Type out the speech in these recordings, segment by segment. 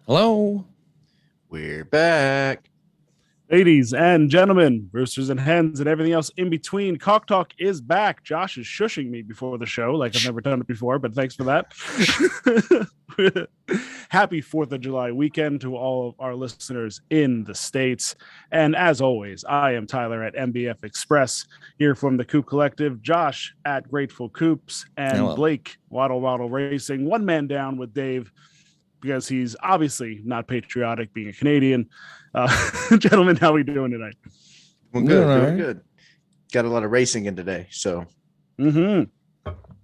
Hello. We're back. Ladies and gentlemen, roosters and hens and everything else in between, Cock Talk is back. Josh is shushing me before the show like I've never done it before, but thanks for that. Happy 4th of July weekend to all of our listeners in the States. And as always, I am Tyler at MBF Express, here from the Coop Collective, Josh at Grateful Coops, and Hello. Blake, Waddle Waddle Racing, one man down with Dave, because he's obviously not patriotic being a Canadian. Gentlemen, how are we doing tonight? Well, good. Doing good. Got a lot of racing in today, so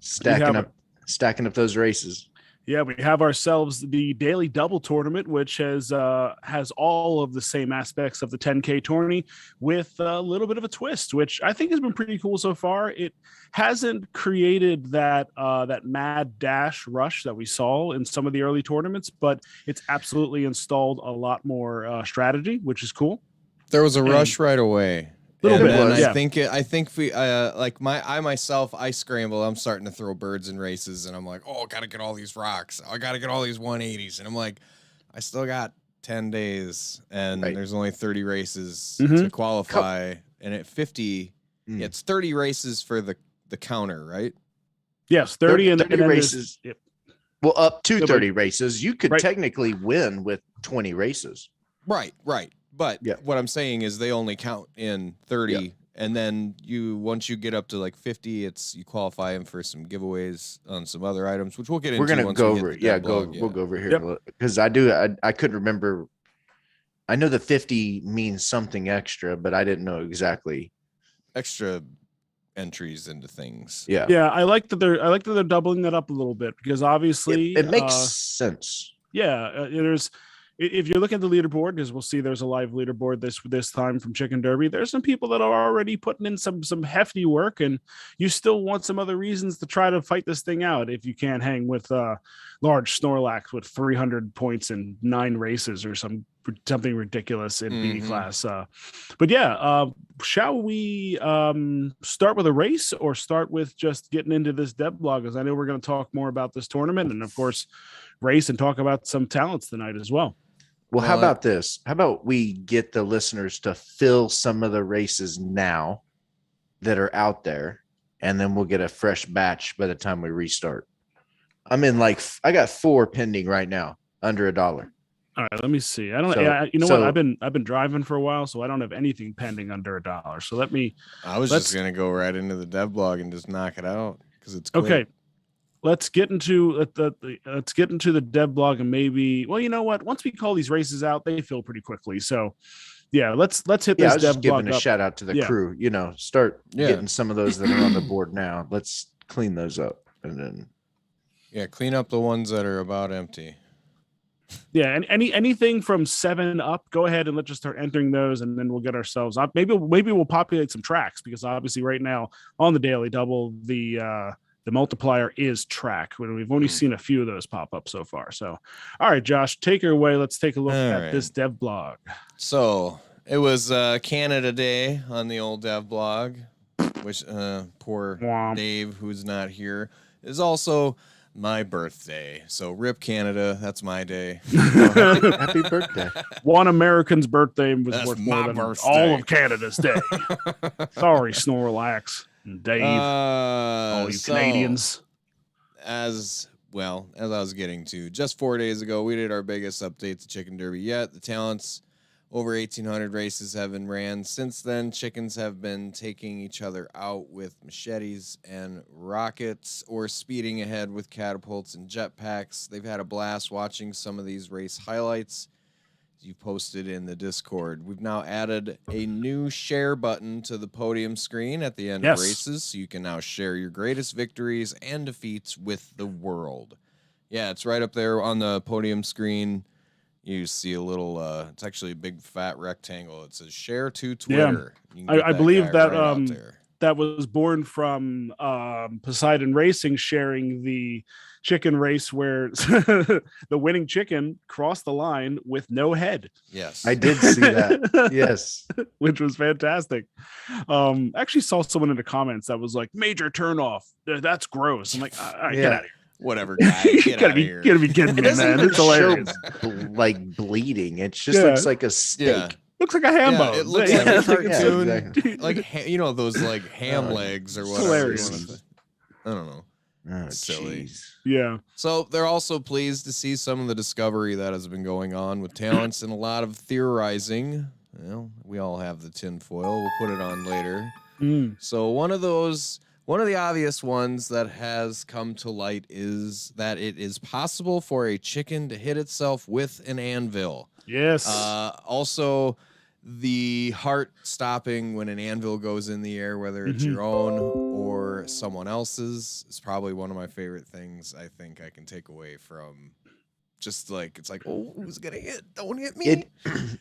stacking up those races. Yeah, we have ourselves the Daily Double Tournament, which has all of the same aspects of the 10K tourney with a little bit of a twist, which I think has been pretty cool so far. It hasn't created that mad dash rush that we saw in some of the early tournaments, but it's absolutely installed a lot more strategy, which is cool. There was a rush right away. I think we I scramble. I'm starting to throw birds in races, and I'm like, oh, gotta get all these rocks. I gotta get all these 180s, and I'm like, I still got 10 days, and there's only 30 races to qualify, and at 50, it's 30 races for the counter, right? Yes, 30 and 30 races. Yep. Well, up to 30 races, you could technically win with 20 races. Right. But what I'm saying is they only count in 30, and then once you get up to like 50, you qualify them for some giveaways on some other items, which we'll get into. We're gonna go over. We'll go over here because I couldn't remember. I know the 50 means something extra, but I didn't know exactly. Extra entries into things. Yeah. I like that they're doubling that up a little bit, because obviously it makes sense. Yeah, if you look at the leaderboard, because we'll see there's a live leaderboard this time from Chicken Derby, there's some people that are already putting in some hefty work, and you still want some other reasons to try to fight this thing out if you can't hang with large Snorlax with 300 points in 9 races or something ridiculous in B class. But shall we start with a race or start with just getting into this dev blog? Because I know we're going to talk more about this tournament and, of course, race and talk about some talents tonight as well. Well, how about this? How about we get the listeners to fill some of the races now that are out there, and then we'll get a fresh batch by the time we restart. I got 4 pending right now, under $1. All right, let me see. I don't what? I've been driving for a while, so I don't have anything pending under $1. So let's just gonna go right into the dev blog and just knock it out because it's quick. Okay. Let's get into the dev blog, and maybe, well, you know what? Once we call these races out, they fill pretty quickly. So, let's hit this dev blog. Giving a shout out to the crew. Start getting some of those that are on the board now. Let's clean those up, and then clean up the ones that are about empty. Yeah, and anything from 7 up, go ahead and let's just start entering those, and then we'll get ourselves up. Maybe we'll populate some tracks, because obviously right now on the Daily Double, the multiplier is track. We've only seen a few of those pop up so far. So, all right, Josh, take her away. Let's take a look at this dev blog. So it was Canada Day on the old dev blog, which poor Dave, who's not here, is also my birthday. So rip Canada. That's my day. Happy birthday. One American's birthday was worth more than all of Canada's day. Sorry, Snorlax. Dave, all you Canadians. As I was getting to, just 4 days ago, we did our biggest update to Chicken Derby yet. The talents, over 1,800 races have been ran. Since then, chickens have been taking each other out with machetes and rockets, or speeding ahead with catapults and jetpacks. They've had a blast watching some of these race highlights you posted in the Discord. We've now added a new share button to the podium screen at the end of races, so you can now share your greatest victories and defeats with the world. Yeah, it's right up there on the podium screen. You see a little, it's actually a big fat rectangle. It says share to Twitter. Yeah. I believe that that was born from Poseidon Racing sharing the chicken race where the winning chicken crossed the line with no head. Yes, I did see that. Yes, which was fantastic. Actually saw someone in the comments that was like, major turnoff. That's gross. I'm like, all right, get out of here. Whatever, guy. You Get gotta out of be, here. gotta be kidding It me, doesn't man. even It's show hilarious. like bleeding. It just Yeah. looks like a steak. Yeah. Looks like a ham Yeah, bone. it looks Yeah, like yeah, a it's like it's- cartoon, exactly. like you know those like ham Oh, legs or it's whatever. hilarious. I don't know. Oh, Silly. jeez. yeah. So they're also pleased to see some of the discovery that has been going on with talents and a lot of theorizing. Well, we all have the tinfoil. We'll put it on later. Mm. So one of the obvious ones that has come to light is that it is possible for a chicken to hit itself with an anvil. Yes. Also, the heart stopping when an anvil goes in the air, whether it's Mhm. your own or someone else's, is probably one of my favorite things I think I can take away from just like, it's like, oh, who's going to hit? Don't hit me. It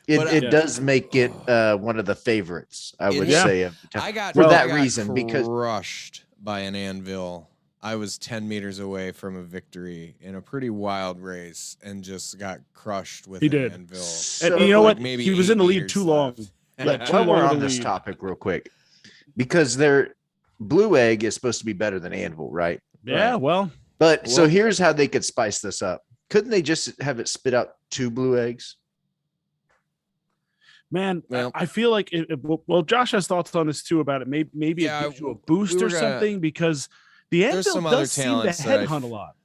But, does make it one of the favorites, I would Yeah. say. Of the time. I got For that I got reason, because crushed by an anvil. I was 10 meters away from a victory in a pretty wild race and just got crushed with He an did. anvil. So, and you know like what? maybe He was 8 in the lead meters too long. left. Like, too while we're long on to this lead. topic real quick, because their blue egg is supposed to be better than anvil, right? Yeah, Right. well, But so Well- here's how they could spice this up. Couldn't they just have it spit out 2 blue eggs? man, Well- I feel like well, Josh has thoughts on this too about it. Maybe Yeah, it gives you a we boost were or gonna- something because the There's anvil some other does seem to talents that I headhunt a lot.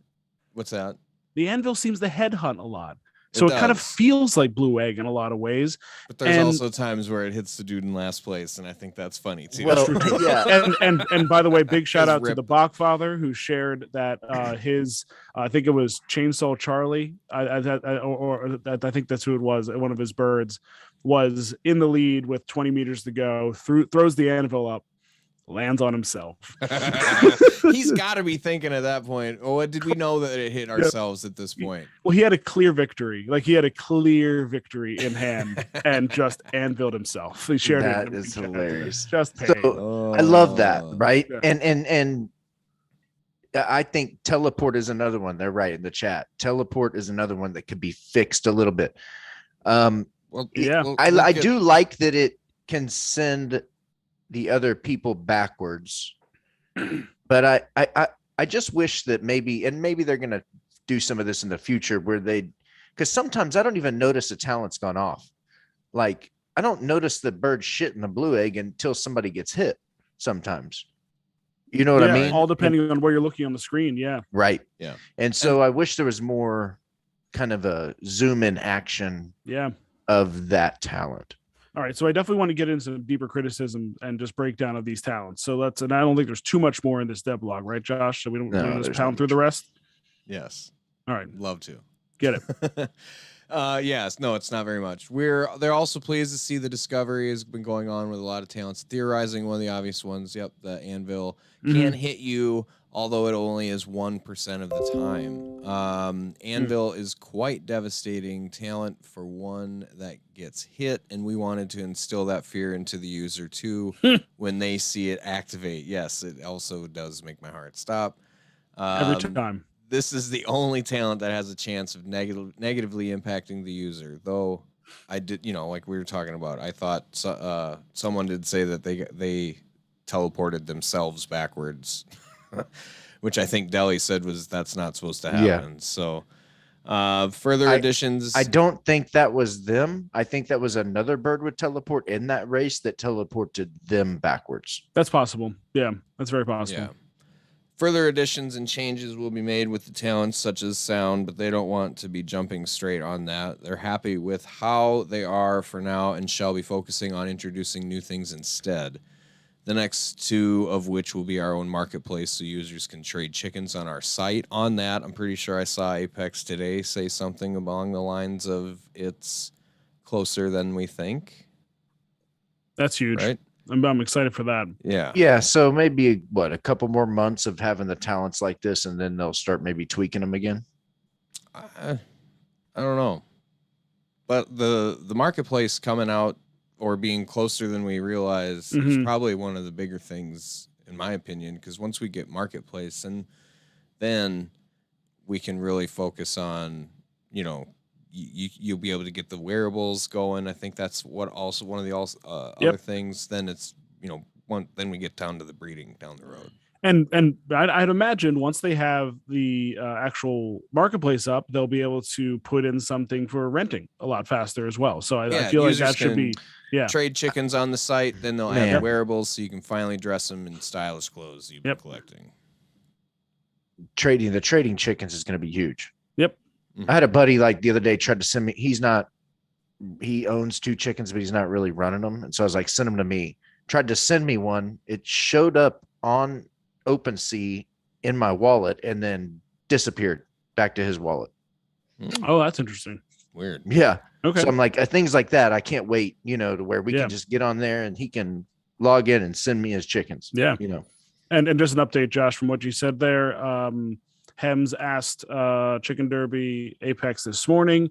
What's that? The anvil seems to headhunt a lot. So it kind of does. feels like blue egg in a lot of ways. But there's And- also times where it hits the dude in last place, and I think that's funny too. Well, true, too. yeah. And by the way, big shout His out to rip. the BAWK father who shared that his I think it was Chainsaw Charlie, I think that's who it was. One of his birds was in the lead with 20 meters to go. Throws the anvil up, lands on himself. He's got to be thinking at that point, oh, did we know that it hit ourselves at this point? Well, he had a clear victory. Like he had a clear victory in hand and just anviled himself. He shared it. That in a is big chat. hilarious. Just So, paid. I love that, right? Yeah. And I think teleport is another one. They're right in the chat. Teleport is another one that could be fixed a little bit. Well, Yeah. I do like that it can send the other people backwards, but I just wish that maybe they're gonna do some of this in the future where because sometimes I don't even notice a talent's gone off. Like I don't notice the bird shit in the blue egg until somebody gets hit. Sometimes, you know what I Yeah, mean? all depending on where you're looking on the screen. Yeah. Right. Yeah. And so I wish there was more kind of a zoom in action Yeah. of that talent. All right, so I definitely want to get into some deeper criticism and just breakdown of these talents. So and I don't think there's too much more in this devlog, right, Josh? So we don't, No, we don't just there's pound not through the rest. Yes, All right, love to. get it. Yes, no, it's not very much. They're also pleased to see the discovery has been going on with a lot of talents. Theorizing, one of the obvious ones. Yep, the anvil can hit you, although it only is 1% of the time. Anvil is quite devastating talent for one that gets hit, and we wanted to instill that fear into the user too when they see it activate. Yes, it also does make my heart stop. Every time. This is the only talent that has a chance of negatively impacting the user. Though I did, like we were talking about, I thought someone did say that they teleported themselves backwards, which I think Deli said that's not supposed to happen. Yeah. So further additions. I don't think that was them. I think that was another bird would teleport in that race that teleported them backwards. That's possible. Yeah, that's very possible. Yeah. Further additions and changes will be made with the talents such as sound, but they don't want to be jumping straight on that. They're happy with how they are for now and shall be focusing on introducing new things instead. The next two of which will be our own marketplace so users can trade chickens on our site. On that, I'm pretty sure I saw Apex today say something along the lines of it's closer than we think. That's huge. Right? I'm excited for that. Yeah. Yeah. So maybe a couple more months of having the talents like this, and then they'll start maybe tweaking them again. I don't know. But the marketplace coming out or being closer than we realize is probably one of the bigger things, in my opinion, because once we get marketplace, and then we can really focus on, you'll be able to get the wearables going. I think that's one of the other things. Then it's, then we get down to the breeding down the road. And I'd imagine once they have the actual marketplace up, they'll be able to put in something for renting a lot faster as well. So I feel like that should be trade chickens on the site. Then they'll add wearables so you can finally dress them in stylish clothes you've been collecting. The trading chickens is going to be huge. Yep. I had a buddy like the other day tried to send me. He owns 2 chickens, but he's not really running them. And so I was like, send them to me. Tried to send me one. It showed up on OpenSea in my wallet and then disappeared back to his wallet. Oh, that's interesting. Weird. Yeah. Okay. So I'm like, things like that. I can't wait, to where we can just get on there and he can log in and send me his chickens. Yeah. And just an update, Josh, from what you said there. Hems asked Chicken Derby Apex this morning,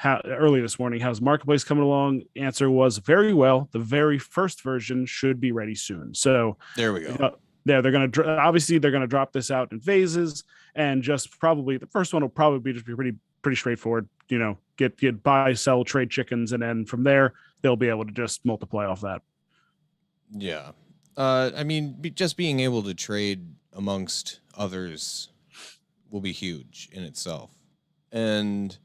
early this morning, how's Marketplace coming along? Answer was very well. The very first version should be ready soon. So there we go. They're going to obviously they're going to drop this out in phases, and just probably the first one will probably be pretty straightforward. Get buy, sell, trade chickens, and then from there they'll be able to just multiply off that. Yeah, I mean, just being able to trade amongst others will be huge in itself, and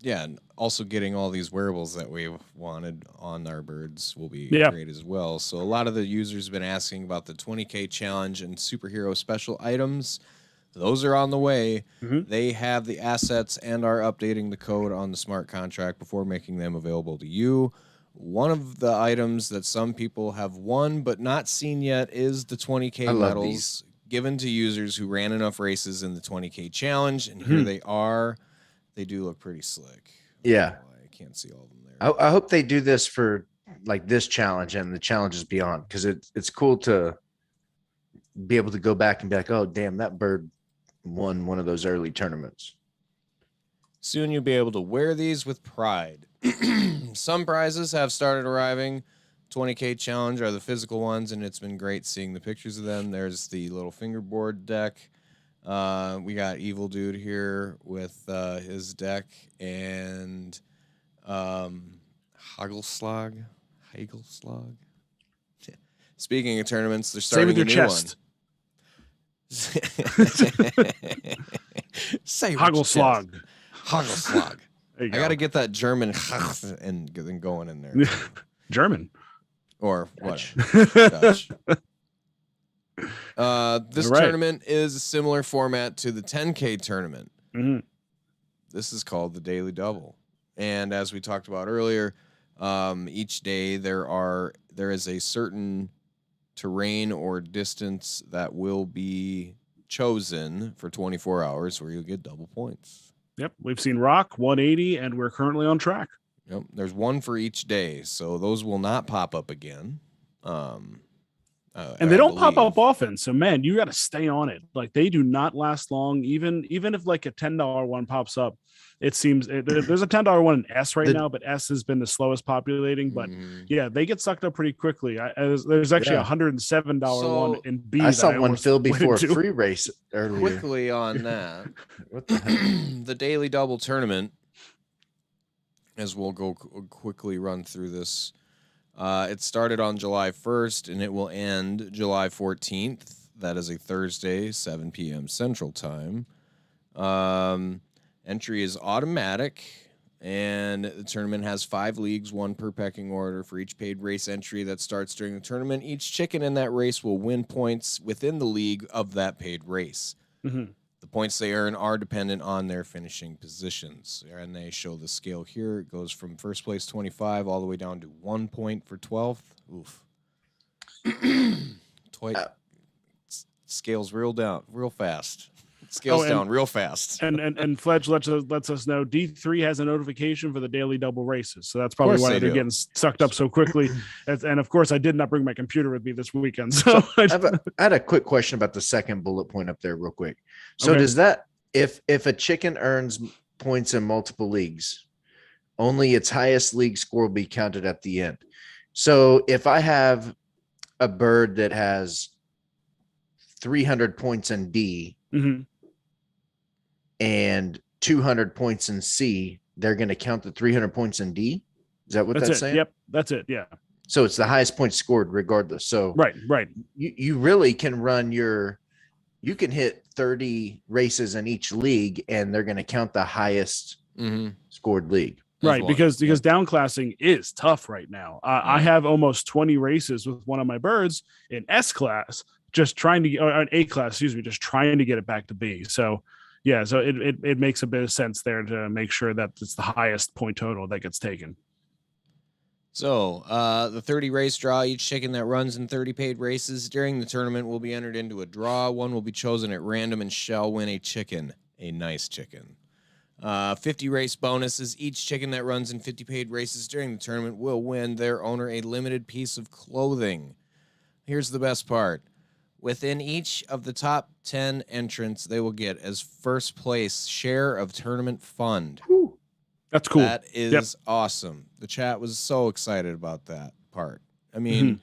and also getting all these wearables that we've wanted on our birds will be great as well. So a lot of the users have been asking about the 20K challenge and superhero special items. Those are on the way. Mm-hmm. They have the assets and are updating the code on the smart contract before making them available to you. One of the items that some people have won but not seen yet is the 20K medals given to users who ran enough races in the 20K challenge. And here they are. They do look pretty slick. Yeah. I can't see all of them there. I hope they do this for like this challenge and the challenges beyond, because it's cool to be able to go back and be like, oh, damn, that bird won one of those early tournaments. Soon you'll be able to wear these with pride. Some prizes have started arriving. 20K challenge are the physical ones, and it's been great seeing the pictures of them. There's the little fingerboard deck. We got Evil Dude here with his deck, and Hagelslag. Speaking of tournaments, they're starting a new chest. one. Say Hagelslag. Hagelslag. I got to get that German and going in there. German. Or whatever. Dutch. This tournament is a similar format to the 10K tournament. Mm-hmm. This is called the Daily Double. And as we talked about earlier, each day there is a certain terrain or distance that will be chosen for 24 hours where you'll get double points. Yep. We've seen Rock 180 and we're currently on track. Yep. There's one for each day. So those will not pop up again. And they don't pop up often. So man, you got to stay on it. Like they do not last long. Even if like a $10 one pops up, it seems there's a $10 one in S now, but S has been the slowest populating. But yeah, they get sucked up pretty quickly. There's actually a $107 one in B. I saw one fill before a free race earlier. Quickly on that, what the heck? The Daily Double tournament, as we'll go quickly run through this. It started on July 1st, and it will end July 14th. That is a Thursday, 7 p.m. Central Time. Entry is automatic, and the tournament has 5 leagues, 1 per pecking order. For each paid race entry that starts during the tournament, each chicken in that race will win points within the league of that paid race. Mm-hmm. The points they earn are dependent on their finishing positions. And they show the scale here. It goes from first place 25 all the way down to 1 point for 12th. Oof. Scales real fast. Scales down real fast. And Fledge lets us know D3 has a notification for the Daily Double races. So that's probably why they're getting sucked up so quickly. And of course, I did not bring my computer with me this weekend. So I had a quick question about the second bullet point up there real quick. So does that, if a chicken earns points in multiple leagues, only its highest league score will be counted at the end. So if I have a bird that has 300 points in D, mm-hmm. and 200 points in C, they're going to count the 300 points in D. Is that what that's saying? Yep, that's it. Yeah. So it's the highest point scored regardless. So Right. you really can run you can hit 30 races in each league and they're going to count the highest scored league. Right, because downclassing is tough right now. I have almost 20 races with one of my birds in S class, just trying to, or an A class, excuse me, just trying to get it back to B. So, yeah, so it makes a bit of sense there to make sure that it's the highest point total that gets taken. So, the 30 race draw, each chicken that runs in 30 paid races during the tournament will be entered into a draw. One will be chosen at random and shall win a chicken, a nice chicken. 50 race bonuses. Each chicken that runs in 50 paid races during the tournament will win their owner a limited piece of clothing. Here's the best part. Within each of the top 10 entrants, they will get as first place share of tournament fund. Whew. That's cool. That is awesome. The chat was so excited about that part. I mean,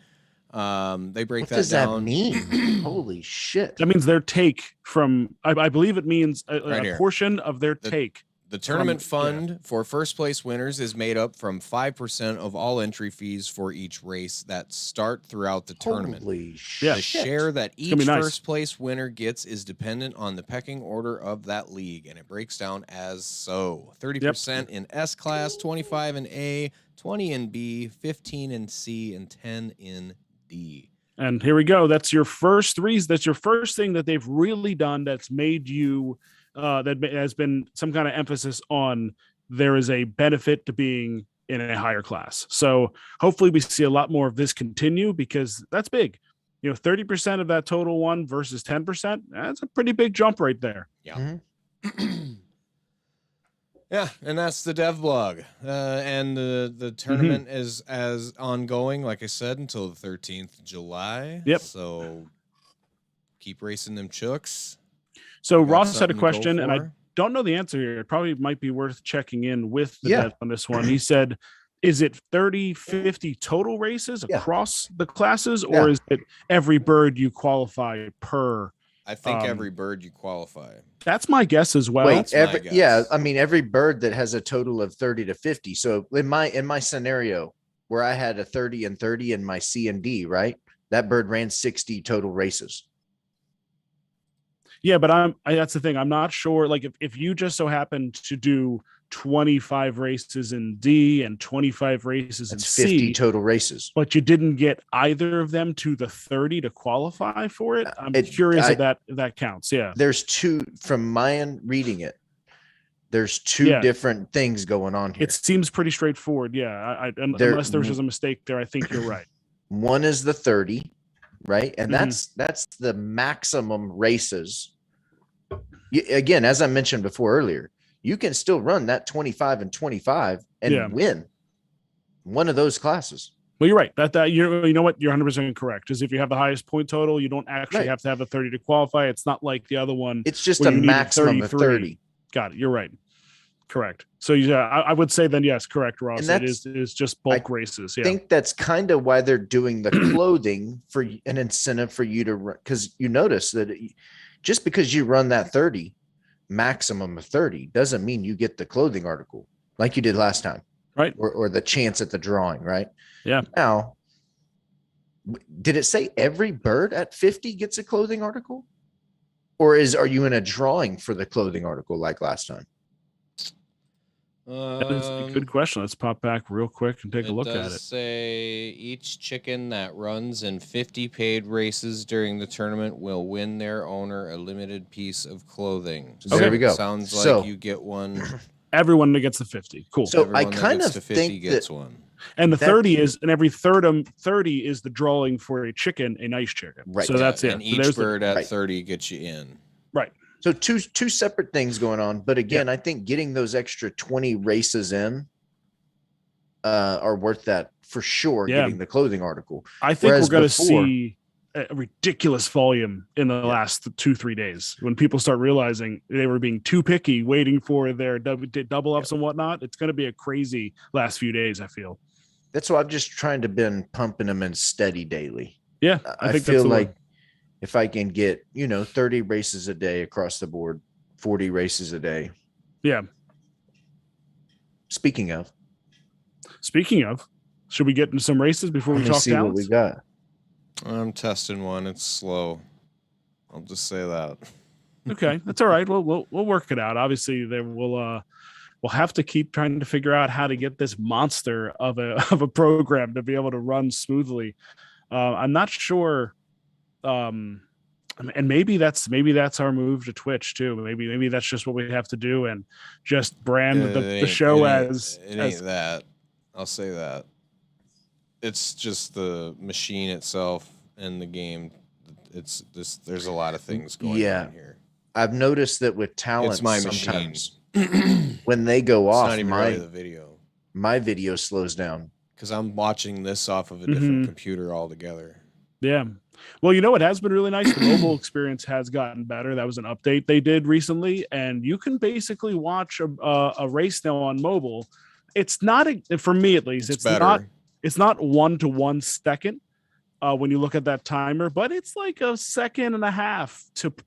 they break that down. What does that mean? Holy shit. That means their take from, I believe it means a portion of their take. The tournament fund for first place winners is made up from 5% of all entry fees for each race that start throughout the tournament. Holy shit. The share that each first place winner gets is dependent on the pecking order of that league, and it breaks down as so. 30% in S class, 25 in A, 20 in B, 15 in C, and 10 in D. And here we go. That's your first reason. That's your first thing that they've really done that's made you that has been some kind of emphasis on there is a benefit to being in a higher class. So hopefully we see a lot more of this continue, because that's big. 30% of that total one versus 10%. That's a pretty big jump right there. Yeah. Yeah, and that's the dev blog. And the tournament is as ongoing, like I said, until the 13th of July. Yep. So keep racing them chooks. So Ross had a question, and I don't know the answer here. It probably might be worth checking in with the dev on this one. He said, is it 30, 50 total races across the classes, or is it every bird you qualify per? I think every bird you qualify. That's my guess as well. Wait, I mean, every bird that has a total of 30 to 50. So in my scenario where I had a 30 and 30 in my C and D, right? That bird ran 60 total races. Yeah, but that's the thing. I'm not sure. Like if you just so happen to do 25 races in D and 25 races in C, 50 total races, but you didn't get either of them to the 30 to qualify for it. I'm curious if that counts. Yeah. There's two, from my end reading it, there's two different things going on here. It seems pretty straightforward. Yeah. Unless there's a mistake there, I think you're right. One is the 30, right? And that's the maximum races. Again, as I mentioned before earlier, you can still run that 25 and 25 and win one of those classes. Well, you're right. You know what? You're 100% correct. Because if you have the highest point total, you don't actually have to have the 30 to qualify. It's not like the other one. It's just a maximum of 30. Got it. You're right. Correct. So I would say then yes, correct, Ross. It is just bulk races. Yeah. I think that's kind of why they're doing the clothing for an incentive for you to run, because you notice that just because you run that 30 maximum of 30 doesn't mean you get the clothing article like you did last time, right? Or the chance at the drawing, right? Yeah. Now, did it say every bird at 50 gets a clothing article, or are you in a drawing for the clothing article like last time? That is a good question. Let's pop back real quick and take a look at it. Say each chicken that runs in 50 paid races during the tournament will win their owner a limited piece of clothing. So there we go. Sounds like you get one. Everyone that gets the 50. Cool. So everyone I kind of think gets one. And the 30 is, and every 30 is the drawing for a chicken, a nice chicken. Right. So that's it. And each bird at 30 gets you in. Right. So two separate things going on. But again, I think getting those extra 20 races in are worth that for sure, getting the clothing article. I think we're going to see a ridiculous volume in the last 2-3 days when people start realizing they were being too picky, waiting for their double ups and whatnot. It's going to be a crazy last few days, I feel. That's why I'm just trying to been pumping them in steady daily. Yeah, I feel like if I can get, 30 races a day across the board, 40 races a day. Yeah. Speaking of, Should we get into some races before we Let me talk see what we talents? got. I'm testing one. It's slow. I'll just say that. Okay, that's all right. We'll work it out. Obviously, there we'll have to keep trying to figure out how to get this monster of a program to be able to run smoothly. I'm not sure. And maybe that's our move to Twitch too. Maybe that's just what we have to do and just brand the show as that. I'll say that. It's just the machine itself and the game. It's this. There's a lot of things going on here. I've noticed that with talent, it's my sometimes machine. when they go It's off, not even really the video. My video slows down because I'm watching this off of a different computer altogether. Yeah. Well, it has been really nice. The mobile experience has gotten better. That was an update they did recently, and you can basically watch a race now on mobile. It's not for me at least. It's better. It's not 1 to 1 second when you look at that timer, but it's like a second and a half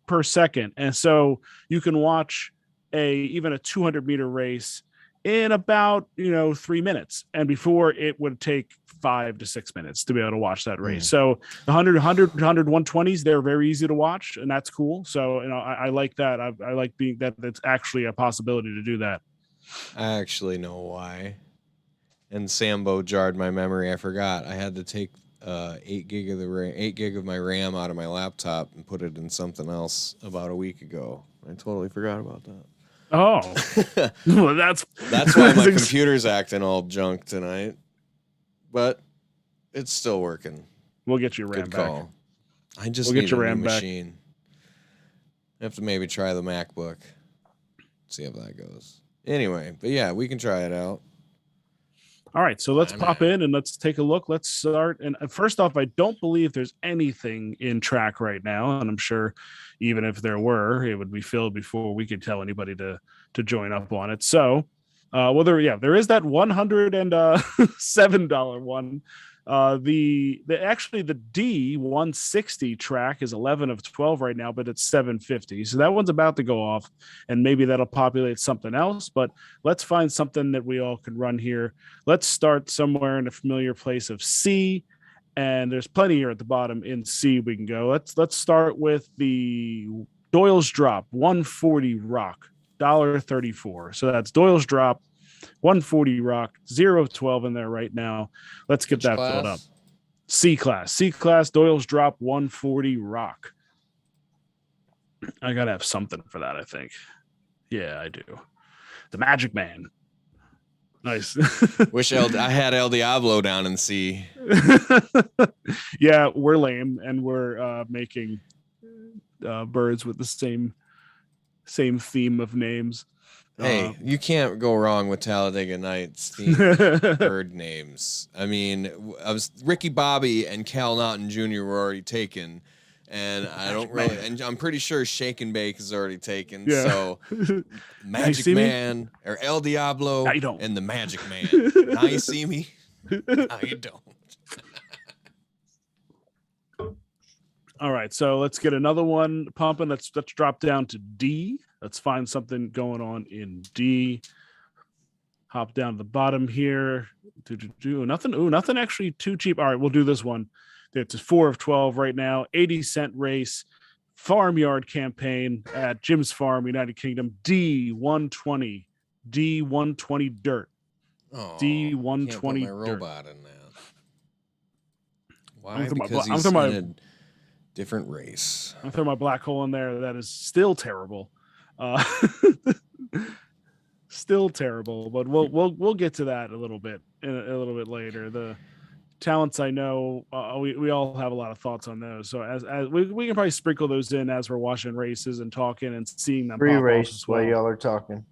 per second, and so you can watch even a 200-meter race in about 3 minutes, and before it would take 5 to 6 minutes to be able to watch that race. So the 100 120s, they're very easy to watch, and that's cool. So I like that. I like being that's actually a possibility to do that. I actually know why. And Sambo jarred my memory. I forgot I had to take 8 gig of my RAM out of my laptop and put it in something else about a week ago. I totally forgot about that. Oh, well, that's why my computer's acting all junk tonight, but it's still working. We'll get your RAM back. Call. I just need a new machine. I have to maybe try the MacBook, see how that goes. Anyway, but yeah, we can try it out. All right, so let's pop in and let's take a look. Let's start. And first off, I don't believe there's anything in track right now, and I'm sure even if there were, it would be filled before we could tell anybody to join up on it. So, there is that $107 one. The D160 track is 11 of 12 right now, but it's 750. So that one's about to go off, and maybe that'll populate something else. But let's find something that we all can run here. Let's start somewhere in a familiar place of C, and there's plenty here at the bottom in C we can go. Let's start with the Doyle's Drop 140 Rock, $1.34. So that's Doyle's Drop 140 Rock, 0 of 12 in there right now. Let's get that filled up. C class, Doyle's Drop 140 Rock. I gotta have something for that, I think. Yeah, I do. The Magic Man. Nice. Wish I had El Diablo down in C. Yeah, we're lame, and we're making birds with the same theme of names. Hey, you can't go wrong with Talladega Nights themed bird names. I mean, Ricky Bobby and Cal Naughton Jr. were already taken, and and I'm pretty sure Shake and Bake is already taken. Yeah. So Magic Man or El Diablo and the Magic Man. Now you see me. Now you don't. All right, so let's get another one pumping. Let's drop down to D. Let's find something going on in D. Hop down to the bottom here. Nothing actually too cheap. All right, we'll do this one. It's 4 of 12 right now. 80-cent race, farmyard campaign at Jim's Farm, United Kingdom. D120 dirt. Oh, D120 can't put my dirt. robot in that. Why? Because he's in a different race. I'll throw my black hole in there. That is still terrible. Still terrible, but we'll get to that a little bit later. The talents, I know we all have a lot of thoughts on those, so as we can probably sprinkle those in as we're watching races and talking and seeing them free race while y'all are talking.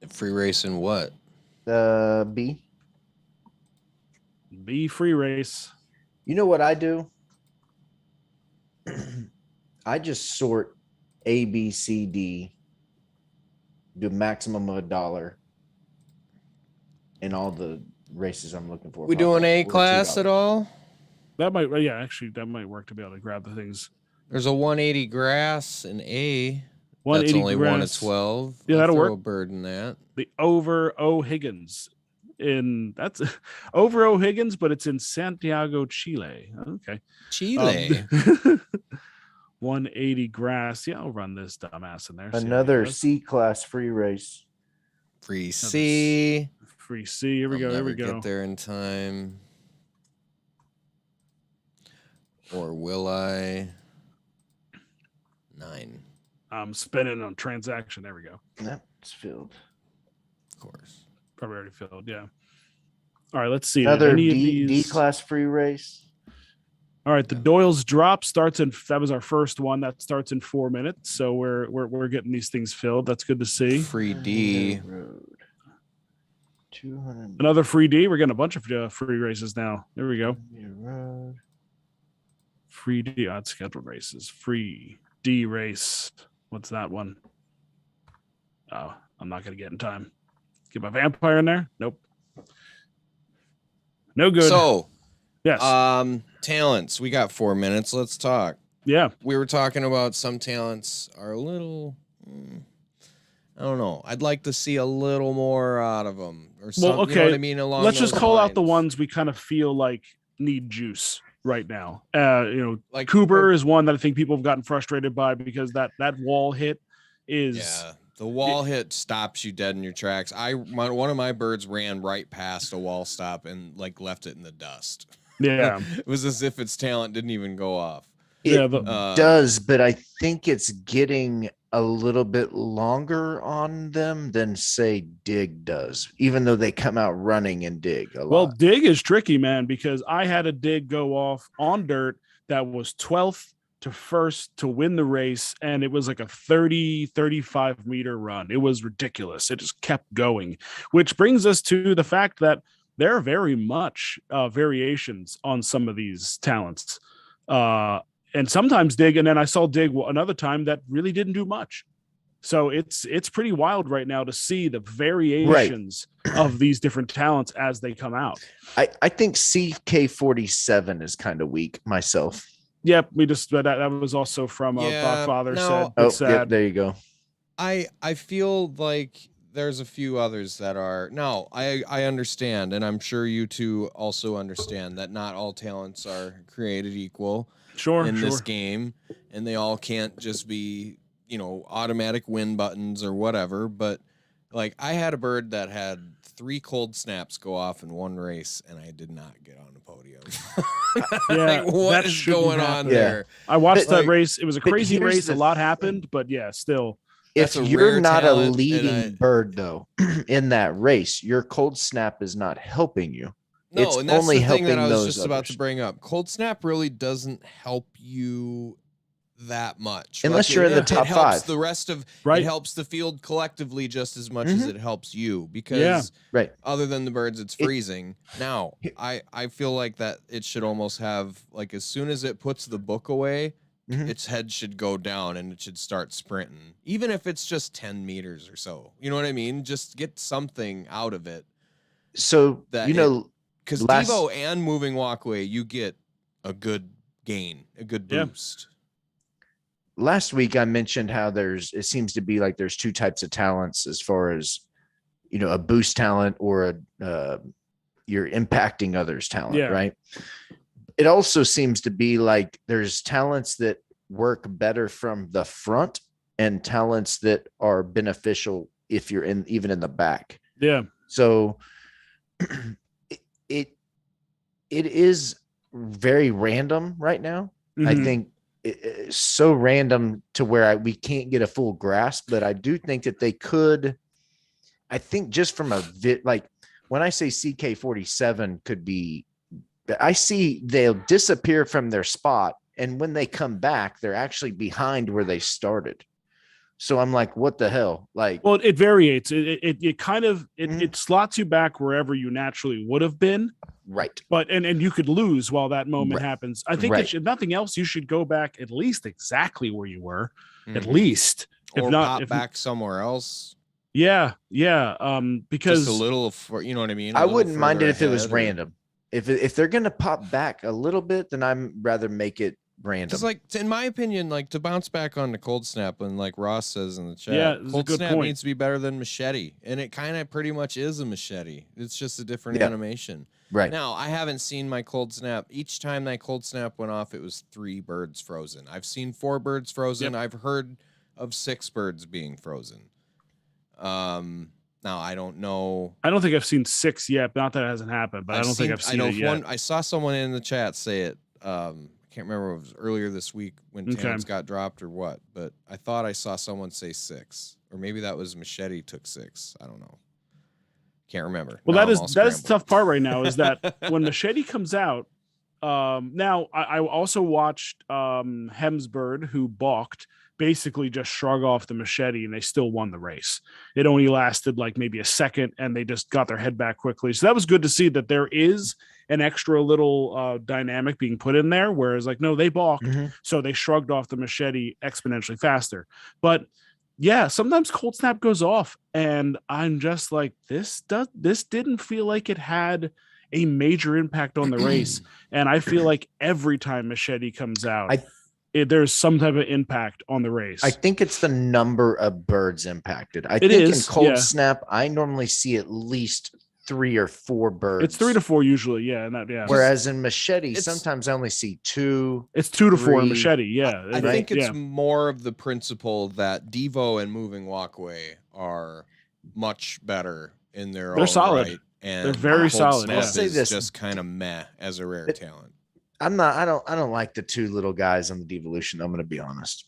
Free race in what? B free race. You know what I do? I just sort A, B, C, D, do maximum of $1 in all the races I'm looking for. We doing A class at all? That might work to be able to grab the things. There's a 180 grass in A. 180 That's only grass. 1 of 12. Yeah, that'll work. A bird in that. The over O Higgins. that's over O'Higgins, but it's in Santiago, Chile. Okay. Chile. 180 grass. Yeah, I'll run this dumbass in there. see how he Another does. C-class free race. Free C. Free C. Here we I'll go. Here never we go. get there in time. Or will I? 9. I'm spinning on transaction. There we go. Yep, it's filled. Of course. Probably already filled. Yeah. All right. Let's see. Another Any of D these- class free race. All right. The Doyle's drop starts in. That was our first one. That starts in 4 minutes. So we're getting these things filled. That's good to see. Free D. Road. 200 Another free D. We're getting a bunch of free races now. There we go. meter road. Free D. Odd scheduled races. Free D race. What's that one? Oh, I'm not going to get in time. Get my vampire in there. Nope. No good. So, yes. talents. We got 4 minutes. Let's talk. Yeah. We were talking about some talents are a little. I don't know. I'd like to see a little more out of them, or something. Well, okay. You know what I mean? Along Let's just those call out the lines. ones we kind of feel like need juice right now. Like Cooper is one that I think people have gotten frustrated by because that wall hit is. Yeah, the wall hit stops you dead in your tracks. One of my birds ran right past a wall stop and like left it in the dust. Yeah. It was as if its talent didn't even go off. It Yeah, does, but I think it's getting a little bit longer on them than say Dig does, even though they come out running and Dig a lot. Well, Dig is tricky, man, because I had a Dig go off on dirt that was 12th to 1st to win the race, and it was like a 35 meter run. It was ridiculous. It just kept going, which brings us to the fact that there are very much variations on some of these talents. And sometimes Dig, and then I saw Dig another time that really didn't do much. So it's pretty wild right now to see the variations of these different talents as they come out. I think CK47 is kind of weak myself. Yep, we just that was also from BAWK Father said. Oh, It's sad. yep, there you go. I feel like there's a few others that are no. I understand, and I'm sure you two also understand that not all talents are created equal. Sure, in this game, and they all can't just be, automatic win buttons or whatever. But like, I had a bird that had 3 cold snaps go off in one race, and I did not get on the podium. Yeah, like, what is going on there? I watched that like, race. It was a crazy here's race. A the lot happened, but yeah, still. If That's a you're rare not a talent, and leading bird though in that race, your cold snap is not helping you. No, It's and that's only the thing that helping I was those just about to others. bring up. Cold snap really doesn't help you that much, Unless you're in the top It helps 5. the rest of Right. it helps the field collectively just as much as it helps you, because Right. other than the birds, it's freezing. Now, I feel like that it should almost have, like, as soon as it puts the book away, its head should go down and it should start sprinting, even if it's just 10 meters or so. You know what I mean? Just get something out of it. So That because last- Devo and moving walkway, you get a good gain, a good boost. last week I mentioned how it seems to be like there's 2 types of talents as far as, a boost talent or you're impacting others talent, right? It also seems to be like there's talents that work better from the front and talents that are beneficial if you're even in the back. Yeah. So it is very random right now. I think it's so random to where we can't get a full grasp, but I do think that they could. I think just from like when I say CK47 could be, I see they'll disappear from their spot, and when they come back, they're actually behind where they started. So I'm like, what the hell? Like, well, it variates. It kind of it slots you back wherever you naturally would have been. Right. But and you could lose while that moment happens. I think Right. if nothing else, you should go back at least exactly where you were. At least, or if not, pop back somewhere else. Yeah. Because Just a little, you know what I mean? I wouldn't mind it further if it was ahead, or- random. If they're gonna pop back a little bit, then I'm rather make it random. Because, like, in my opinion, like, to bounce back on the cold snap, and like Ross says in the chat, Yeah, this is a cold good snap point. needs to be better than machete, and it kind of pretty much is a machete. It's just a different Yeah. animation. Right. Now, I haven't seen my cold snap. Each time that cold snap went off, it was 3 birds frozen. I've seen 4 birds frozen. Yep. I've heard of 6 birds being frozen. Now I don't know. I don't think I've seen 6 yet. Not that it hasn't happened, but I don't think I've seen it yet. I saw someone in the chat say it. I can't remember if it was earlier this week when talents got dropped or what, but I thought I saw someone say 6, or maybe that was Machete took 6. I don't know. Can't remember. Well, Now that is I'm all the tough scrambled. part right now is that when Machete comes out, now I also watched Hemsbird, who balked, basically just shrug off the Machete, and they still won the race. It only lasted like maybe a second, and they just got their head back quickly. So that was good to see that there is an extra little dynamic being put in there, whereas like, no, they balked, so they shrugged off the Machete exponentially faster. But yeah, sometimes cold snap goes off, and I'm just like, this didn't feel like it had a major impact on the race. And I feel like every time Machete comes out, there's some type of impact on the race. I think it's the number of birds impacted. I It think is, in cold yeah. snap, I normally see at least 3 or 4 birds. It's 3 to 4 usually, yeah. And that, yeah. Whereas in Machete, sometimes I only see 2. It's 2 to 4 in 3. Machete, yeah. I think it's more of the principle that Devo and Moving Walkway are much better in their own solid. right. And They're very Cold solid. Snap Yeah. I'll say is this. just kind of meh as a rare talent. I don't like the 2 little guys on the devolution. I'm going to be honest.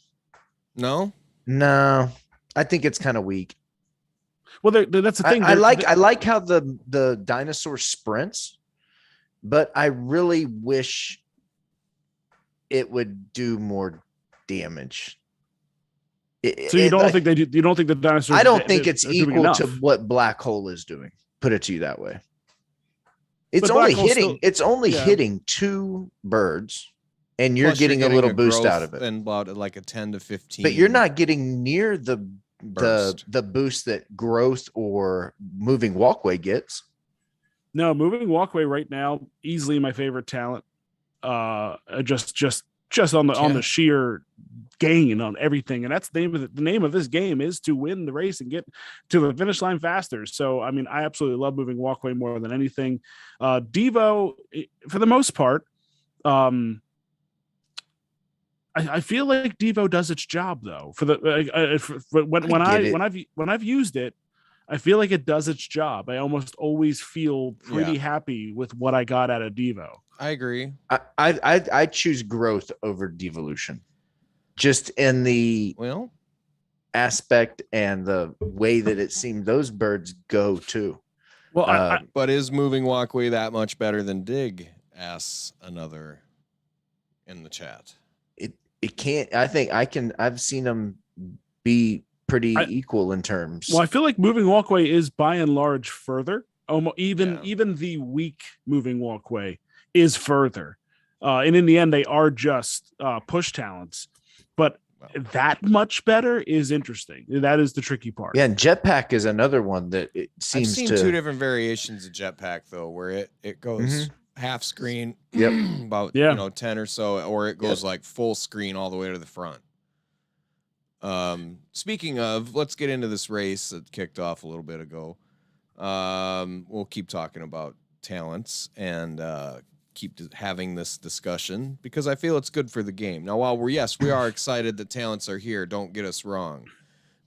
No? No, I think it's kind of weak. Well, that's the thing. I like how the dinosaur sprints, but I really wish it would do more damage. So you don't think they do? You don't think the dinosaurs? I don't think it's are doing equal enough? to what Black Hole is doing. Put it to you that way. It's But only Black Hole's hitting. still- It's only yeah. hitting 2 birds, and you're Plus getting a little boost growth out of it. And about like a 10 to 15. But you're not getting near the burst. boost that growth or moving walkway gets. No, moving walkway right now, easily my favorite talent. Just on the sheer gain on everything, and that's the name of this game is to win the race and get to the finish line faster. So I mean, I absolutely love moving walkway more than anything. Devo, for the most part, I feel like Devo does its job though. For the when I've used it, I feel like it does its job. I almost always feel pretty happy with what I got out of Devo. I agree. I choose growth over devolution, just in the aspect and the way that it seemed those birds go too. Well, but is moving walkway that much better than dig? Asks another in the chat. It can't. I think I've seen them be pretty equal in terms. Well, I feel like moving walkway is by and large further. Even the weak moving walkway is further, and in the end, they are just push talents. But that much better is interesting. That is the tricky part. Yeah, and jetpack is another one that it seems I've seen 2 different variations of jetpack though, where it goes half screen, about 10 or so, or it goes like full screen all the way to the front. Speaking of, let's get into this race that kicked off a little bit ago. We'll keep talking about talents and keep having this discussion because I feel it's good for the game. Now, while we are excited that talents are here, don't get us wrong,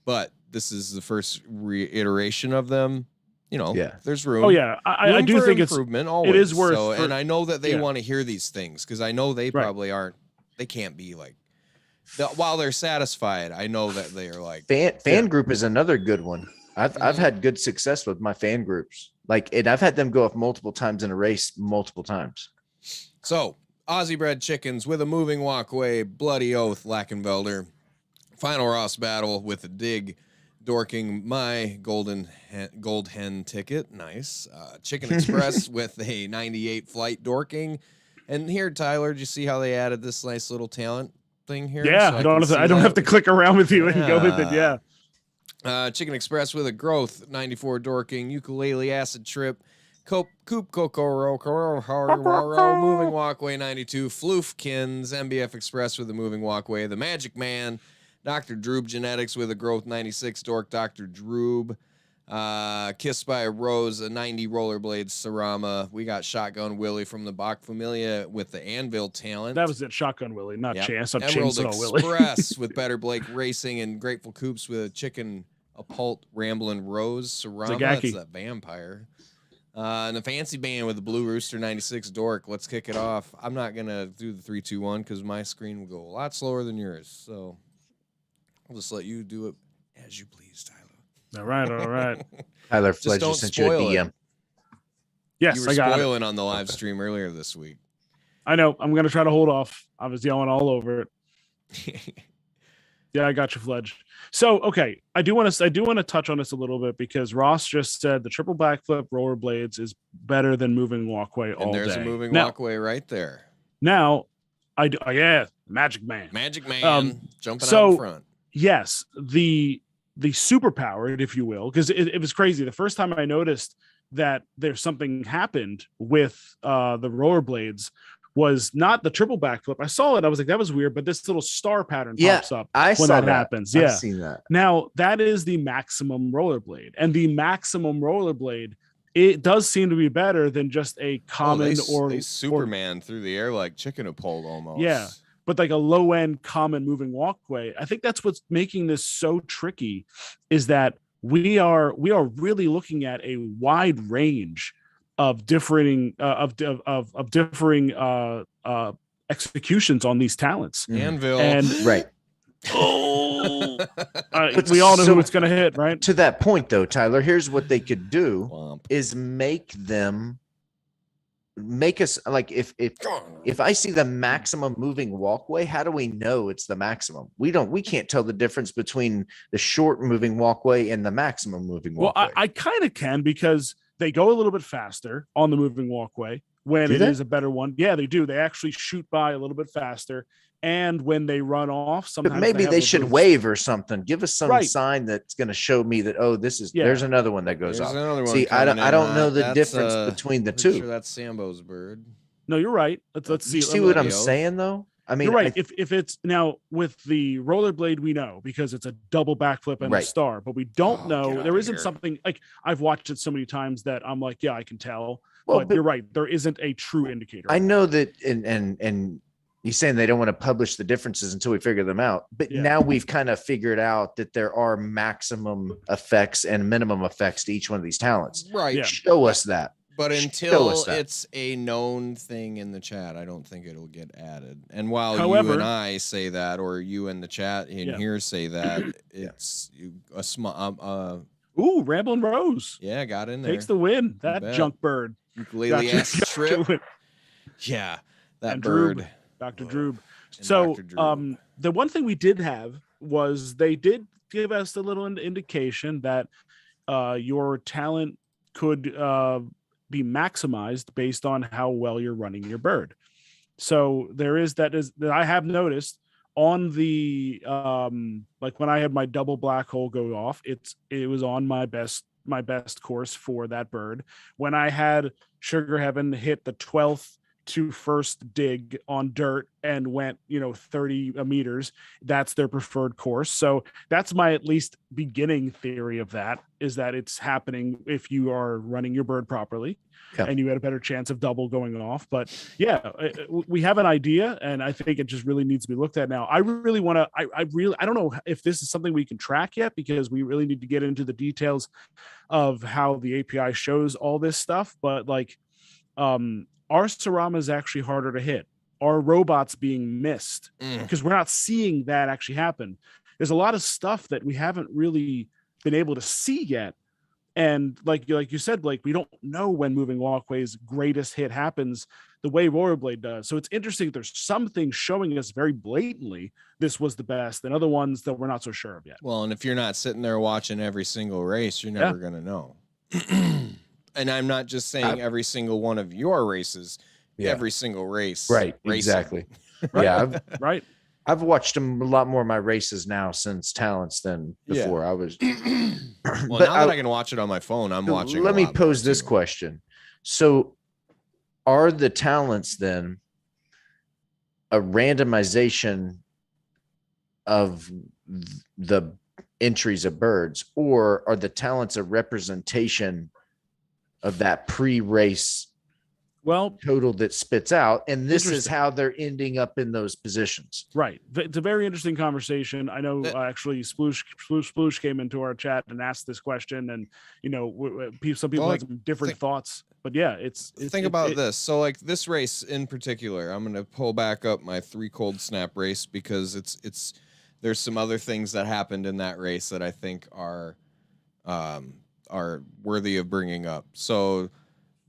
but this is the first reiteration of them. There's room. Oh yeah, I do think improvement. It is worth. And I know that they want to hear these things because I know they probably aren't. They can't be like. While they're satisfied, I know that they are like fan group is another good one. I've had good success with my fan groups. And I've had them go up multiple times in a race, multiple times. So, Aussie bred chickens with a moving walkway, bloody oath, Lackenvelder. Final Ross battle with a dig, dorking my gold hen ticket. Nice. Chicken Express with a 98 flight dorking. And here, Tyler, did you see how they added this nice little talent thing here? Yeah, so I don't have to click around with you and go with it. Yeah. Chicken Express with a growth, 94 dorking, ukulele acid trip, Coop Moving Walkway 92, Floofkins, MBF Express with a moving walkway, The Magic Man, Dr. Droob Genetics with a Growth 96, Dork Dr. Droob, Kissed by a Rose, a 90 Rollerblades Sarama. We got Shotgun Willie from the BAWK Familia with the Anvil Talent. That was it, Shotgun Willie, not Chance. Emerald Chainsaw Willie. Express with Better Blake Racing and Grateful Coops with a Chicken Apult Ramblin' Rose Sarama. Zagaki. That's a vampire. And the Fancy Band with the Blue Rooster 96 Dork. Let's kick it off. I'm not going to do the 3, 2, 1 because my screen will go a lot slower than yours. So I'll just let you do it as you please, Tyler. All right. Tyler Just Fledger don't sent you a spoil it. DM. Yes, You were I got spoiling on the live stream earlier this week. I know. I'm going to try to hold off. I was yelling all over it. Yeah, I got you, Fledge. So, okay, I do want to touch on this a little bit because Ross just said the triple backflip rollerblades is better than moving walkway all day. And there's a moving now, walkway right there. Now, Magic Man. Magic Man jumping out in front. Yes, the superpowered, if you will, because it was crazy. The first time I noticed that there's something happened with the rollerblades was not the triple backflip. I saw it. I was like, that was weird, but this little star pattern pops up when that happens. Yeah. I've seen that. Now, that is the maximum rollerblade. And the maximum rollerblade, it does seem to be better than just a common they Superman through the air like Chicken Apult almost. Yeah. But like a low-end common moving walkway. I think that's what's making this so tricky is that we are really looking at a wide range of differing executions on these talents. Anvil. And right. We all know who it's going to hit, right? To that point, though, Tyler, here's what they could do is make us like if I see the maximum moving walkway, how do we know it's the maximum? We can't tell the difference between the short moving walkway and the maximum moving walkway. Well, I kind of can because they go a little bit faster on the moving walkway when it is a better one. Yeah, they do. They actually shoot by a little bit faster. And when they run off, sometimes maybe they should wave or something. Give us some sign that's going to show me that, there's another one that goes off. See, I don't know the difference between the two. Sure that's Sambo's bird. No, you're right. Let's see. You see what I'm saying, though? I mean, you're right. If it's now with the rollerblade, we know because it's a double backflip and a star, but we don't know. There isn't something like I've watched it so many times that I'm like, yeah, I can tell. Well, but you're right. There isn't a true indicator. I know that, and he's saying they don't want to publish the differences until we figure them out. But now we've kind of figured out that there are maximum effects and minimum effects to each one of these talents. Right. Yeah. Show us that. But until it's a known thing in the chat, I don't think it'll get added. And while you and I say that, or you in the chat in here say that, it's a small. Ooh, Ramblin' Rose. Yeah, got in there. Takes the win. That junk bird. Ukulele ass trip. Yeah, that bird. Dr. Droob. So, the one thing we did have was they did give us a little indication that your talent could be maximized based on how well you're running your bird. So there is that I have noticed on the like when I had my double black hole go off, it was on my best course for that bird. When I had Sugar Heaven hit the 12th to first dig on dirt and went 30 meters, that's their preferred course. So that's my at least beginning theory of that, is that it's happening if you are running your bird properly and you had a better chance of double going off. But yeah, we have an idea, and I think it just really needs to be looked at now. I really want to I don't know if this is something we can track yet, because we really need to get into the details of how the API shows all this stuff. But like our Sarama is actually harder to hit. Our robots being missed because we're not seeing that actually happen. There's a lot of stuff that we haven't really been able to see yet. And like you said, Blake, we don't know when moving walkway's greatest hit happens the way Rollerblade does. So it's interesting. There's some things showing us very blatantly this was the best, and other ones that we're not so sure of yet. Well, and if you're not sitting there watching every single race, you're never going to know. And I'm not just saying every single one of your races, every single race. Right. Racing. Exactly. Right. Right. I've watched them a lot more of my races now since talents than before. I was. Well, now that I can watch it on my phone, I'm watching. Let me pose this question. So are the talents then a randomization of the entries of birds, or are the talents a representation of that pre-race Well, total that spits out? And this is Interesting. how they're ending up in those positions. right. It's a very interesting conversation. I know actually Sploosh came into our chat and asked this question, and some people had some different thoughts. But yeah, it's think about this. So like this race in particular, I'm gonna pull back up my 3 cold snap race because it's there's some other things that happened in that race that I think are worthy of bringing up. So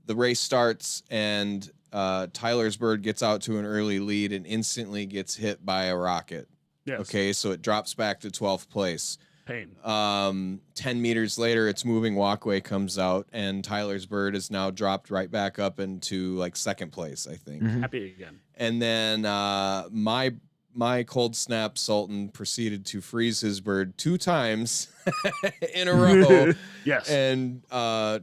the race starts and Tyler's bird gets out to an early lead and instantly gets hit by a rocket. Yes. Okay, so it drops back to 12th place. Pain. 10 meters later, its moving walkway comes out, and Tyler's bird is now dropped right back up into like 2nd place, I think. Mhm. Happy again. And then my cold snap Sultan proceeded to freeze his bird 2 times in a row. Yes. And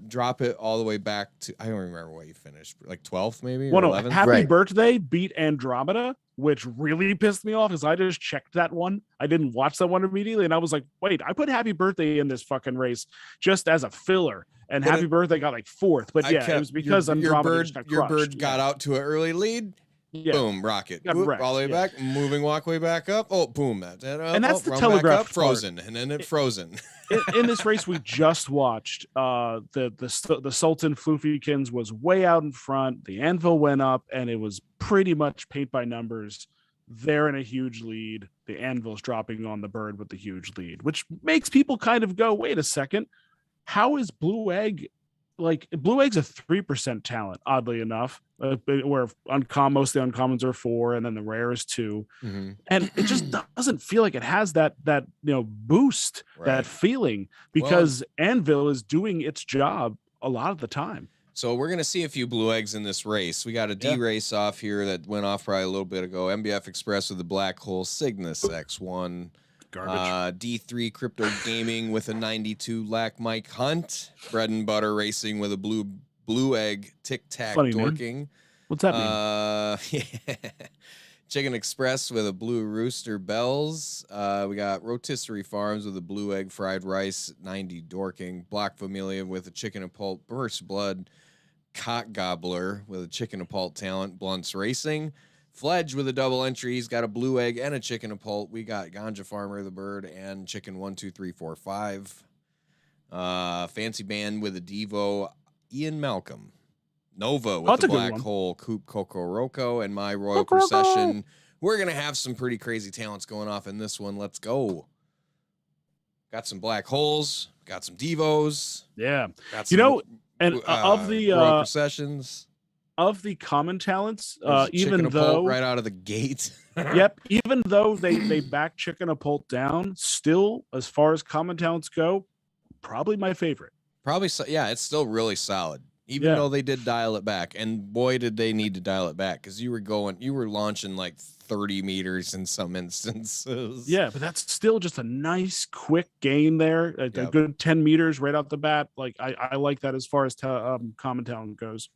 drop it all the way back to, I don't remember what you finished, like 12th maybe, or Well, no, 11th? Happy Right. Birthday beat Andromeda, which really pissed me off because I just checked that one. I didn't watch that one immediately, and I was like, wait, I put Happy Birthday in this fucking race just as a filler, and But Happy Birthday got like 4th. But yeah, it was because Andromeda just got your crushed. bird got out to an early lead. Yeah. Boom, rocket. Got Whoop, wrecked, all the way yeah. back, moving walkway back up. Oh, boom. And that's the run back telegraph up, frozen, and then it frozen. in this race we just watched, the Sultan Floofykins was way out in front. The Anvil went up, and it was pretty much paint by numbers. They're in a huge lead. The Anvil's dropping on the bird with the huge lead, which makes people kind of go, wait a second, how is Blue Egg? Like, Blue Egg's a 3% talent, oddly enough, where most of the uncommons are 4, and then the rare is 2. Mm-hmm. And it just doesn't feel like it has that boost, Right. that feeling, because Anvil is doing its job a lot of the time. So we're going to see a few blue eggs in this race. We got a D race off here that went off probably a little bit ago. MBF Express with the Black Hole, Cygnus X1. Garbage. D3 Crypto Gaming with a 92 Lack Mike Hunt. Bread and Butter Racing with a blue egg Tic Tac Funny name. Dorking. What's that mean? Chicken Express with a Blue Rooster Bells. We got Rotisserie Farms with a Blue Egg Fried Rice 90 Dorking. Block Familia with a Chicken and Pulp Burst Blood. Cock Gobbler with a Chicken and Pulp Talent. Blunts Racing. Fledge with a double entry. He's got a blue egg and a chicken and pulp. We got Ganja Farmer the bird and chicken 1, 2, 3, 4, 5. Fancy Band with a Devo. Ian Malcolm. Nova with the Black Hole. Coop Rocco and my Royal Procession. We're gonna have some pretty crazy talents going off in this one. Let's go. Got some black holes. Got some Devos. Yeah. Got some, of the Royal Processions. Of the common talents, even though right out of the gate. Yep, even though they back Chicken a Pult down, still, as far as common talents go, probably my favorite. Probably, yeah, it's still really solid. Even though they did dial it back, and boy, did they need to dial it back, because you were launching like 30 meters in some instances. Yeah, but that's still just a nice, quick gain there. A good 10 meters right out the bat. Like I like that as far as common talent goes.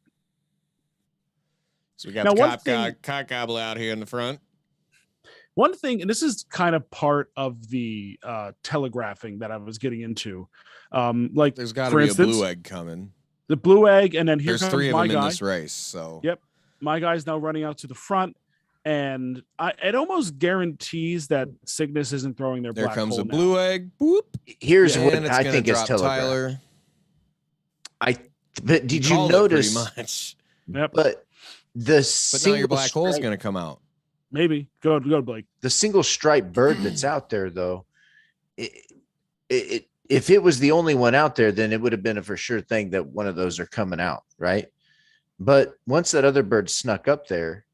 So we got the cock gobble out here in the front. One thing, and this is kind of part of the telegraphing that I was getting into. Like, there's got to be a blue egg coming. The blue egg, and then here's 3 of my them guy in this race. So yep, my guy's now running out to the front, and it almost guarantees that Cygnus isn't throwing their. There black comes hole a blue now. egg. Boop. Here's what I think is telegraphed. But did you notice? Pretty much. Yep. But now your black hole's going to come out. Maybe go Blake. The single stripe bird that's out there, though, if it was the only one out there, then it would have been a for sure thing that one of those are coming out, right? But once that other bird snuck up there,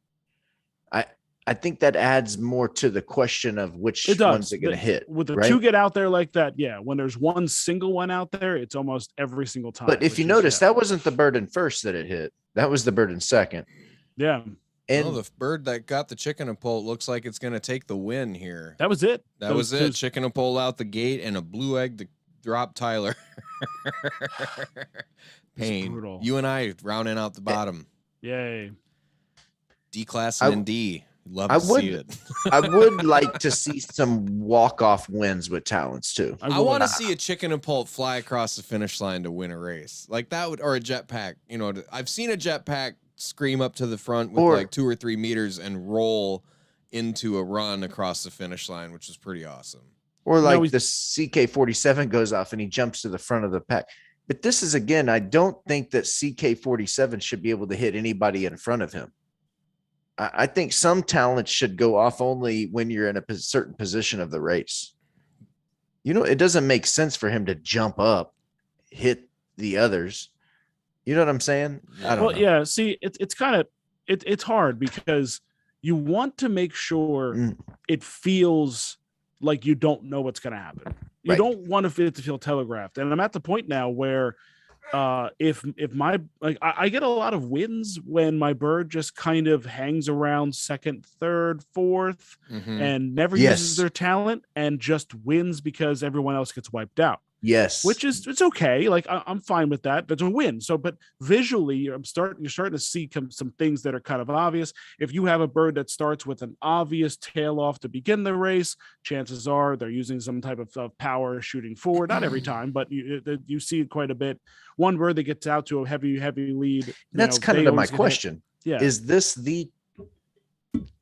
I think that adds more to the question of which one's it going to hit. With the two get out there like that, yeah. When there's one single one out there, it's almost every single time. But if you notice, that wasn't the bird in first that it hit. That was the bird in second. Yeah. And the bird that got the chicken and pole looks like it's going to take the win here. That was it. That was it. Chicken and pole out the gate and a blue egg to drop Tyler. Pain. brutal. You and I rounding out the bottom. Yay. D class and in D. Love to I see would- it. I would like to see some walk-off wins with talents too. I want to see a chicken and pulp fly across the finish line to win a race. Like that would, or a jetpack. You know, I've seen a jetpack scream up to the front with like 2 or 3 meters and roll into a run across the finish line, which is pretty awesome. Or like the CK-47 goes off and he jumps to the front of the pack. But this is, again, I don't think that CK-47 should be able to hit anybody in front of him. I think some talents should go off only when you're in a certain position of the race. You know, it doesn't make sense for him to jump up, hit the others. You know what I'm saying? I don't know. Yeah, see, it's kind of, it's hard because you want to make sure it feels like you don't know what's going to happen. You don't want it to feel telegraphed. And I'm at the point now where if my, like, I get a lot of wins when my bird just kind of hangs around second, third, fourth, and never uses their talent and just wins because everyone else gets wiped out. Yes, which is, it's okay. Like I'm fine with that. That's a win. So, but visually, you're starting to see some things that are kind of obvious. If you have a bird that starts with an obvious tail off to begin the race, chances are they're using some type of power shooting forward. Not every time, but you see it quite a bit. One bird that gets out to a heavy lead. That's kind of my question. Yeah, is this the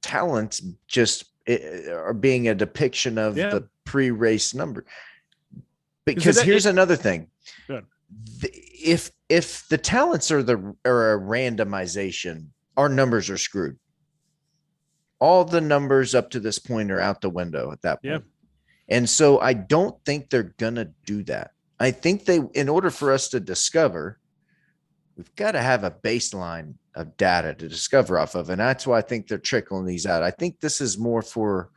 talents just are being a depiction of the pre-race number? Because here's another thing. If the talents are a randomization, our numbers are screwed. All the numbers up to this point are out the window at that point. And so I don't think they're gonna do that. I think in order for us to discover, we've got to have a baseline of data to discover off of. And that's why I think they're trickling these out. I think this is more for,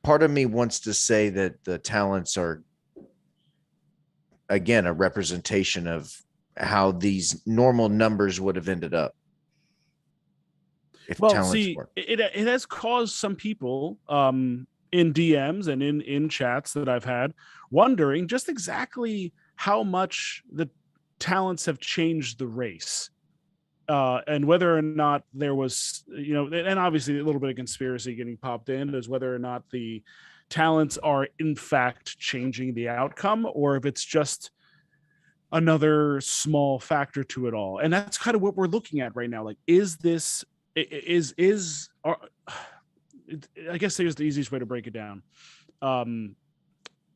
part of me wants to say that the talents are, again, a representation of how these normal numbers would have ended up. Well, see, it has caused some people in DMs and in chats that I've had wondering just exactly how much the talents have changed the race. And whether or not there was, and obviously a little bit of conspiracy getting popped in is whether or not the talents are in fact changing the outcome, or if it's just another small factor to it all. And that's kind of what we're looking at right now. Like, I guess here's the easiest way to break it down.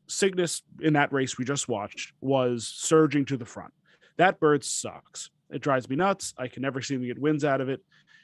Cygnus in that race we just watched was surging to the front. That bird sucks. It drives me nuts. I can never seem to get wins out of it.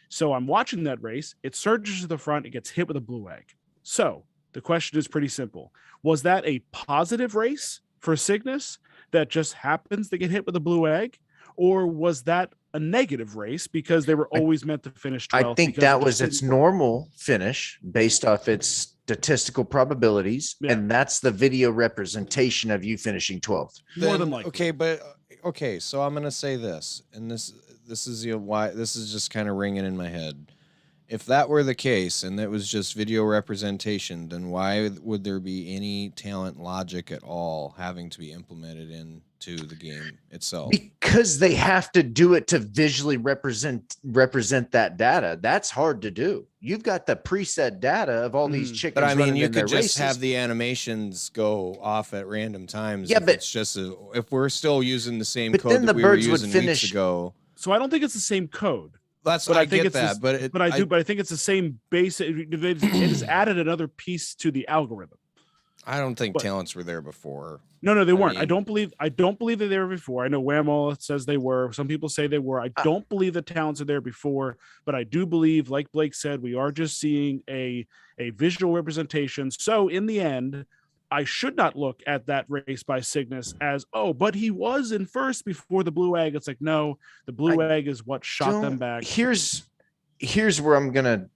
So I'm watching that race. It surges to the front. It gets hit with a blue egg. So the question is pretty simple. Was that a positive race for Cygnus that just happens to get hit with a blue egg? Or was that a negative race because they were always meant to finish 12th? I think that was its normal finish based off its statistical probabilities. Yeah. And that's the video representation of you finishing 12th. More than likely. Okay, so I'm gonna say this, and this is why this is just kind of ringing in my head. If that were the case and it was just video representation, then why would there be any talent logic at all having to be implemented into the game itself? Because they have to do it to visually represent that data. That's hard to do. You've got the preset data of all these chickens. But I mean, you could just races. have the animations go off at random times. Yeah, but it's just if we're still using the same code that we were using weeks ago. So I don't think it's the same code. That's what I get that, but I think it's the same base. It has added another piece to the algorithm. I don't think talents were there before. No, they weren't. I don't believe that they were before. I know Whammo says they were. Some people say they were. I don't believe the talents are there before, but I do believe, like Blake said, we are just seeing a visual representation. So in the end, I should not look at that race by Cygnus as, but he was in first before the blue egg. It's like, no, the blue egg is what shot them back. Here's where I'm going to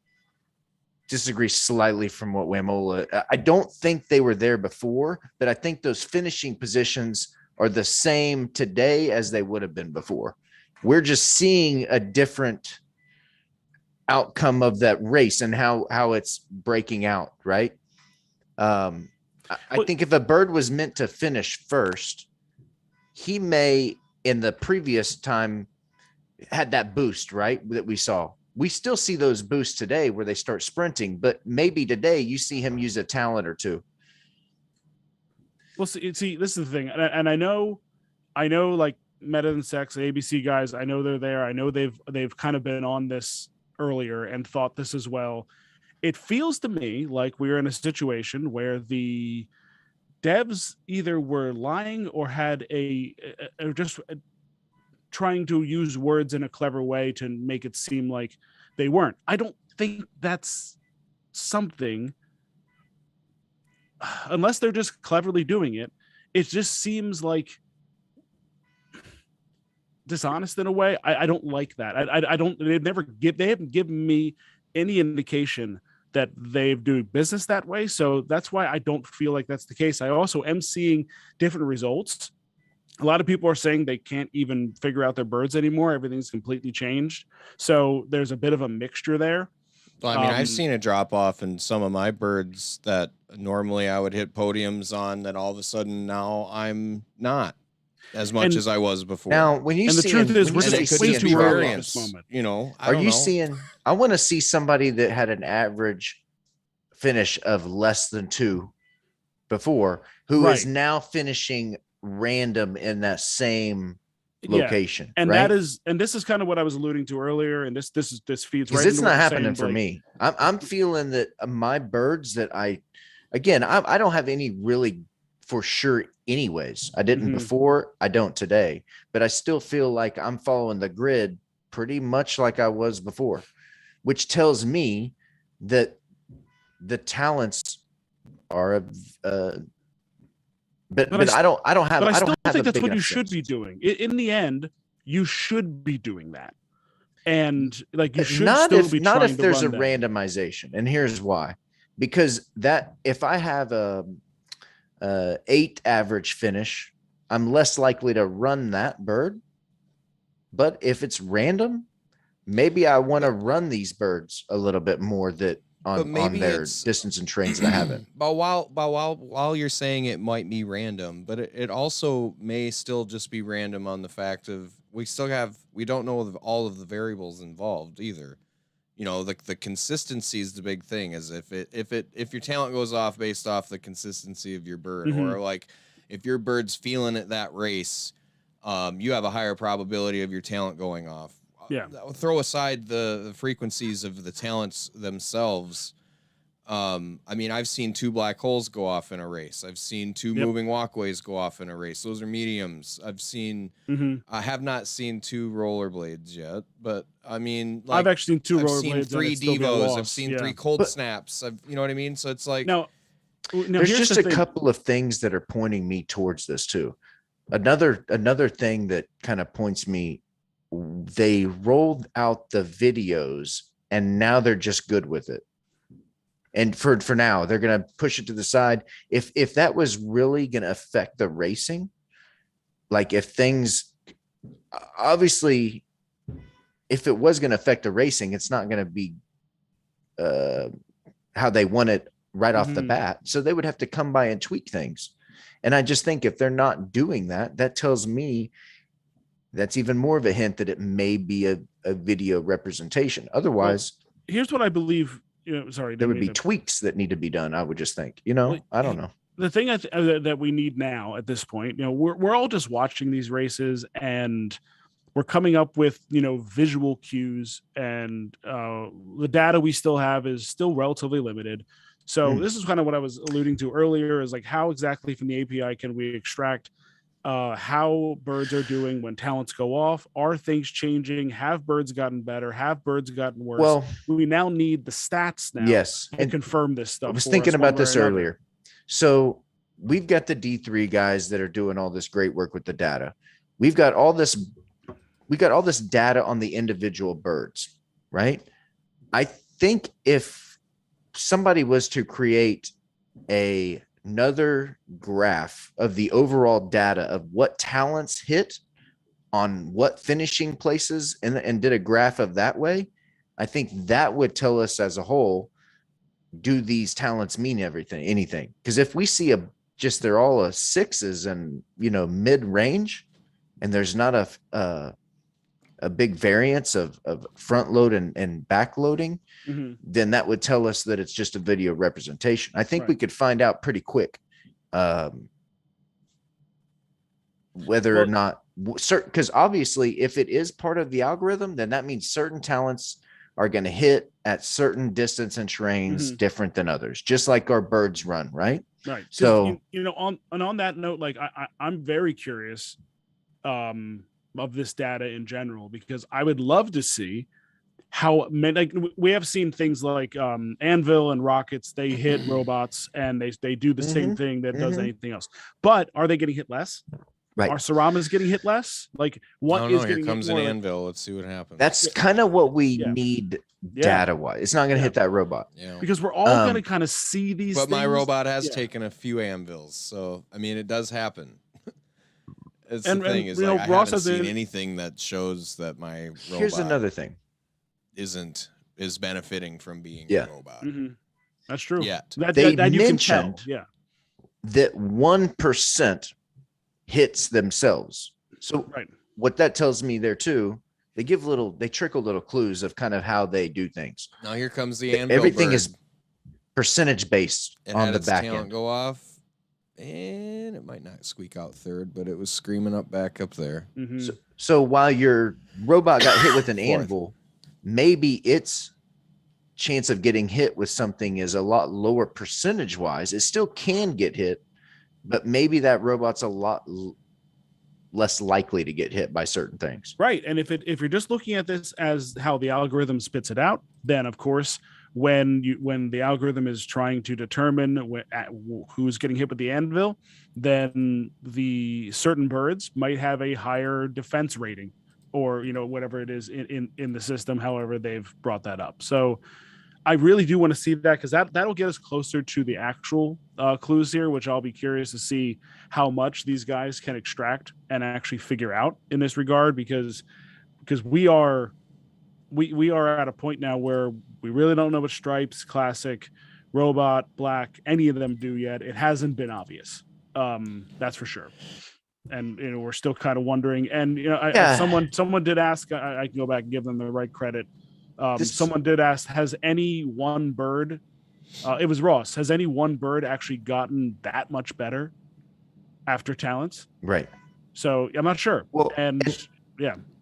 disagree slightly from what Whammo. I don't think they were there before, but I think those finishing positions are the same today as they would have been before. We're just seeing a different outcome of that race and how it's breaking out, right? I think if a bird was meant to finish first, he may in the previous time had that boost, right? That we saw. We still see those boosts today where they start sprinting, but maybe today you see him use a talent or two. Well, see, this is the thing, and I know, like Meta and Sex, ABC guys, I know they're there. I know they've kind of been on this earlier and thought this as well. It feels to me like we're in a situation where the devs either were lying or had just trying to use words in a clever way to make it seem like they weren't. I don't think that's something, unless they're just cleverly doing it. It just seems like dishonest in a way. I don't like that. I don't. They haven't given me any indication that they do business that way. So that's why I don't feel like that's the case. I also am seeing different results. A lot of people are saying they can't even figure out their birds anymore. Everything's completely changed. So there's a bit of a mixture there. Well, I mean, I've seen a drop off in some of my birds that normally I would hit podiums on that all of a sudden now I'm not as much as I was before. Now, when you the truth is, we're just way too early at this moment. You know, are you seeing? I want to see somebody that had an average finish of less than 2 before, who is now finishing random in that same location. And right? this is kind of what I was alluding to earlier. And this feeds right. Because it's not happening for me. I'm feeling that my birds that I don't have any really for sure anyways. I didn't before, I don't today, but I still feel like I'm following the grid pretty much like I was before, which tells me that the talents are but I don't have. But I still think that's what you should be doing. In the end, you should be doing that, and like you should not still if be not trying if to there's a run them. randomization, and here's why: because that if I have a 8 average finish, I'm less likely to run that bird. But if it's random, maybe I want to run these birds a little bit more that on their distance and trains that I haven't. But while you're saying it might be random, but it also may still just be random on the fact of we don't know all of the variables involved either. You know, the consistency is the big thing. Is if your talent goes off based off the consistency of your bird, or like if your bird's feeling it that race, you have a higher probability of your talent going off. Yeah. Throw aside the frequencies of the talents themselves. I mean, I've seen 2 black holes go off in a race. I've seen 2 moving walkways go off in a race. Those are mediums. I've seen. I have not seen 2 rollerblades yet, but I mean, like, I've actually seen 2 rollerblades. I've seen 3 devos. I've seen 3 cold snaps. You know what I mean? So it's like now there's just a couple of things that are pointing me towards this too. Another thing that kind of points me. They rolled out the videos and now they're just good with it. And for now, they're going to push it to the side. If that was really going to affect the racing, like if things, obviously, if it was going to affect the racing, it's not going to be how they want it right off the bat. So they would have to come by and tweak things. And I just think if they're not doing that, that tells me that's even more of a hint that it may be a video representation. Otherwise, here's what I believe. There would be tweaks that need to be done. I would just think, I don't know. The thing that we need now at this point, we're all just watching these races and we're coming up with, visual cues, and the data we still have is still relatively limited. So this is kind of what I was alluding to earlier, is like how exactly from the API can we extract how birds are doing when talents go off? Are things changing? Have birds gotten better? Have birds gotten worse? Well, we now need the stats now. Yes, and confirm this stuff. I was thinking about this earlier. So we've got the D3 guys that are doing all this great work with the data. We got all this data on the individual birds, right? I think if somebody was to create another graph of the overall data of what talents hit on what finishing places and did a graph of that way, I think that would tell us as a whole, do these talents mean anything? Because if we see just they're all a sixes and mid range, and there's not a big variance of front load and back loading, then that would tell us that it's just a video representation. I think we could find out pretty quick whether or not certain, because obviously if it is part of the algorithm, then that means certain talents are going to hit at certain distance and terrains different than others, just like our birds run, right? Right. So on that note, like I'm very curious of this data in general, because I would love to see how many, like we have seen things like Anvil and Rockets, they hit robots and they do the same thing that does anything else. But are they getting hit less? Right. Are Saramas getting hit less? Like what is getting Here comes hit an more? Anvil. Let's see what happens. That's kind of what we need data wise. It's not going to hit that robot. Yeah. Because we're all going to kind of see these But things. my robot has taken a few Anvils. So, I mean, it does happen. It's the thing is, like, I haven't seen anything that shows that my robot Here's another thing. is benefiting from being a robot. That's true. Yeah. They that you mentioned can tell. that 1% hits themselves. So what that tells me there too, they trickle little clues of kind of how they do things. Now here comes the Anvil. Everything bird. is percentage based on the back talent end. Go off, and it might not squeak out third, but it was screaming back up there. So while your robot got hit with an anvil, maybe its chance of getting hit with something is a lot lower percentage wise. It still can get hit, but maybe that robot's a lot less likely to get hit by certain things. Right. And if you're just looking at this as how the algorithm spits it out, then of course, when the algorithm is trying to determine who's getting hit with the anvil, then the certain birds might have a higher defense rating, or whatever it is in the system, however they've brought that up. So I really do want to see that, because that'll get us closer to the actual clues here, which I'll be curious to see how much these guys can extract and actually figure out in this regard, because we are at a point now where we really don't know what Stripes, Classic, Robot, Black, any of them do yet. It hasn't been obvious. That's for sure. And we're still kind of wondering. And someone did ask. I can go back and give them the right credit. Someone did ask, has any one bird, it was Ross, has any one bird actually gotten that much better after talents? Right. So I'm not sure. Well, and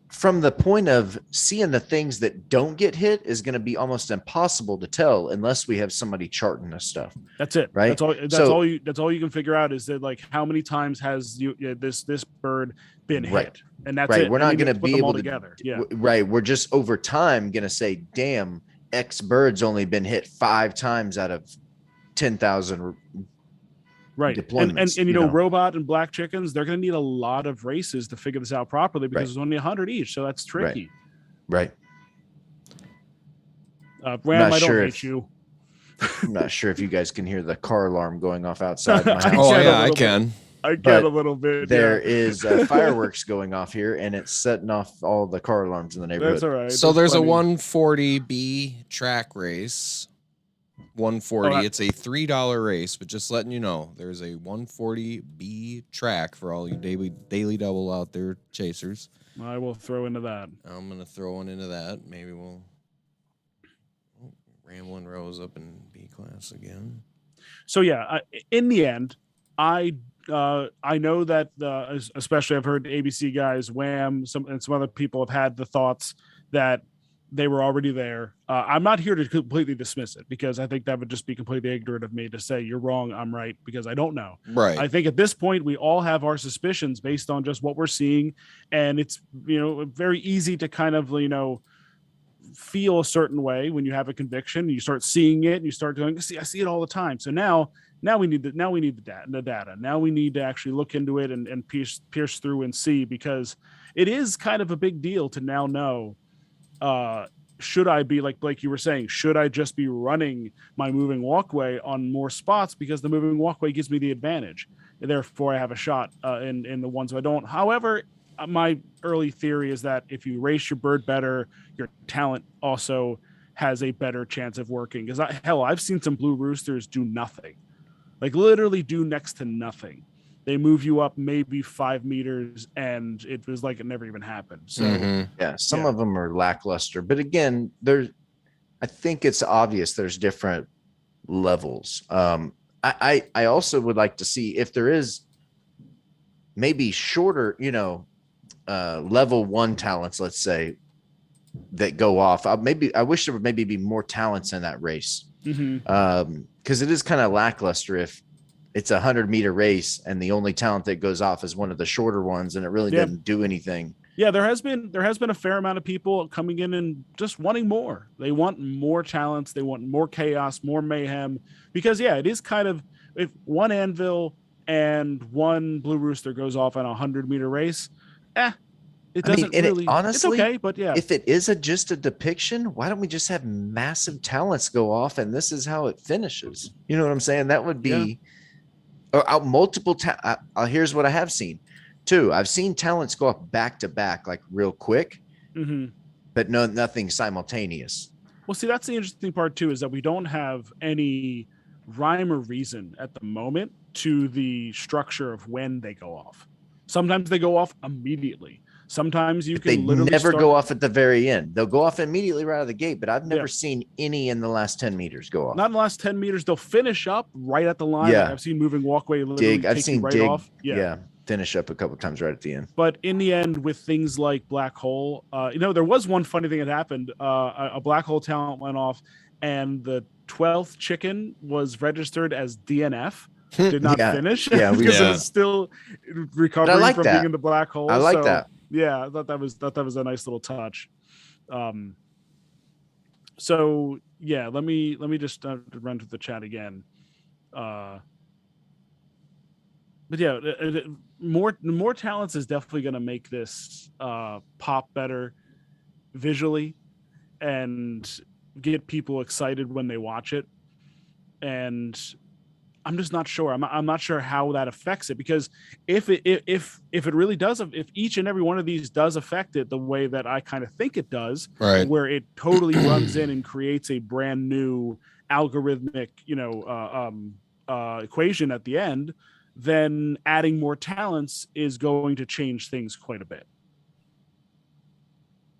from the point of seeing the things that don't get hit is going to be almost impossible to tell unless we have somebody charting this stuff. That's it. Right. That's all you can figure out, is that, like, how many times has this bird been hit? And that's it. We're not going to be able to together. Right. We're just over time going to say, damn, X bird's only been hit 5 times out of 10,000. Right. And Robot and Black Chickens, they're going to need a lot of races to figure this out properly, because there's only 100 each. So that's tricky. Right. Ram, I don't hate you. I'm not sure if you guys can hear the car alarm going off outside my house. I can. I get a little bit. There is fireworks going off here, and it's setting off all the car alarms in the neighborhood. That's all right. So there's a 140B track race. 140. It's a $3 race, but just letting you know, there's a 140B track for all you daily double out there chasers. I will throw into that. I'm gonna throw one into that. Maybe we'll Ramblin' Rose up in B class again. So in the end, I know that especially I've heard ABC guys, Wham, some other people have had the thoughts that they were already there. I'm not here to completely dismiss it, because I think that would just be completely ignorant of me to say you're wrong, I'm right, because I don't know. Right. I think at this point we all have our suspicions based on just what we're seeing, and it's very easy to kind of feel a certain way when you have a conviction. You start seeing it, and you start going, I see it all the time. So now we need the data. Now we need to actually look into it and pierce through and see, because it is kind of a big deal to now know. Should I be like you were saying, should I just be running my moving walkway on more spots, because the moving walkway gives me the advantage, and therefore I have a shot in the ones I don't. However, my early theory is that if you race your bird better, your talent also has a better chance of working, because I've seen some blue roosters do nothing like literally do next to nothing. They move you up maybe 5 meters, and it was like it never even happened. So yeah, some of them are lackluster, but again, I think it's obvious there's different levels. I also would like to see if there is maybe shorter, level 1 talents, let's say, that go off. I wish there would maybe be more talents in that race. Because it is kind of lackluster if it's 100-meter race and the only talent that goes off is one of the shorter ones, and it really doesn't do anything. Yeah, there has been a fair amount of people coming in and just wanting more. They want more talents. They want more chaos, more mayhem. Because it is kind of, if one anvil and one blue rooster goes off on a 100-meter race, it doesn't really. Honestly, it's okay, but if it is just a depiction, why don't we just have massive talents go off and this is how it finishes? You know what I'm saying? That would be, or multiple. Here's what I have seen too. I've seen talents go off back to back, like real quick, but nothing simultaneous. Well, see, that's the interesting part too, is that we don't have any rhyme or reason at the moment to the structure of when they go off. Sometimes they go off immediately. Sometimes they literally never go off at the very end. They'll go off immediately right out of the gate, but I've never seen any in the last 10 meters go off. Not in the last 10 meters. They'll finish up right at the line. Yeah. Like I've seen moving walkway. Dig. I've seen right dig. Off. Yeah. Finish up a couple of times right at the end. But in the end, with things like Black Hole, there was one funny thing that happened. A Black Hole talent went off, and the 12th chicken was registered as DNF. Did not finish because it was still recovering from being in the black hole. I like that. Yeah, I thought that was a nice little touch. So yeah, let me just run through the chat again. But yeah, more talents is definitely going to make this pop better visually and get people excited when they watch it. And I'm just not sure. I'm not sure how that affects it, because if it really does, if each and every one of these does affect it the way that I kind of think it does, right, where it totally runs in and creates a brand new algorithmic, equation at the end, then adding more talents is going to change things quite a bit.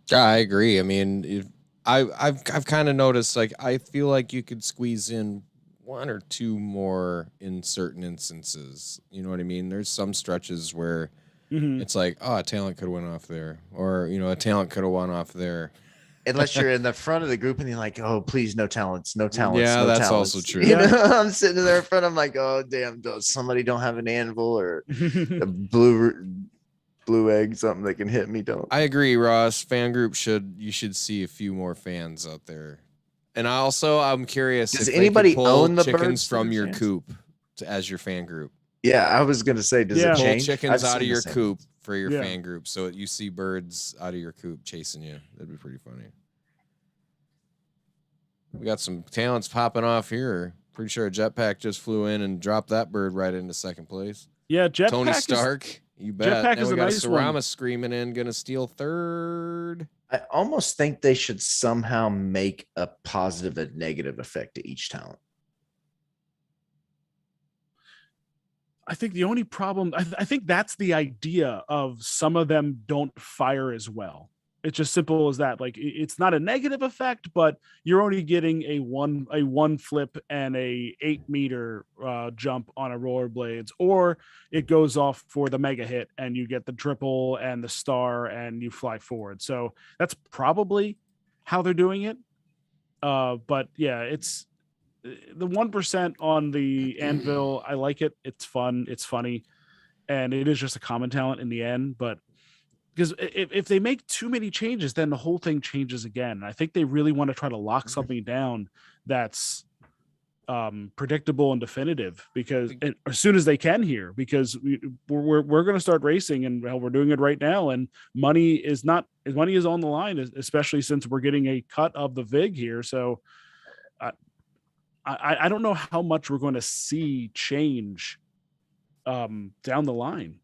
Yeah, I agree. I mean, I've kind of noticed, like, I feel like you could squeeze in one or two more in certain instances. You know what I mean? There's some stretches where it's like, oh, a talent could have went off there, or a talent could have won off there. Unless you're in the front of the group and you're like, oh, please, no talents, no talents. Yeah, no that's talents. also true. I'm sitting there in front. I'm like, oh, damn, does somebody don't have an anvil or a blue egg, something that can hit me? Don't. I agree, Ross. Fan group you should see a few more fans out there. And I'm curious, does if anybody they could pull own the chickens birds from your fans? coop as your fan group? Yeah, I was gonna say, does it pull change? chickens out of your coop ones for your fan group, so you see birds out of your coop chasing you? That'd be pretty funny. We got some talents popping off here. Pretty sure a jetpack just flew in and dropped that bird right into second place. Yeah, jetpack. Tony Stark, you bet. Jetpack now is we a got nice Sarama one. screaming in, gonna steal third. I almost think they should somehow make a positive and negative effect to each talent. I think the only problem, I think that's the idea of some of them don't fire as well. It's just simple as that. Like, it's not a negative effect, but you're only getting a one flip and a 8-meter jump on a rollerblades, or it goes off for the mega hit and you get the triple and the star and you fly forward. So that's probably how they're doing it. But yeah, it's the 1% on the anvil. I like it. It's fun. It's funny. And it is just a common talent in the end, but because if they make too many changes, then the whole thing changes again. And I think they really want to try to lock something down that's predictable and definitive, because as soon as they can here, because we're going to start racing, and we're doing it right now. And money is on the line, especially since we're getting a cut of the VIG here. So I don't know how much we're going to see change down the line.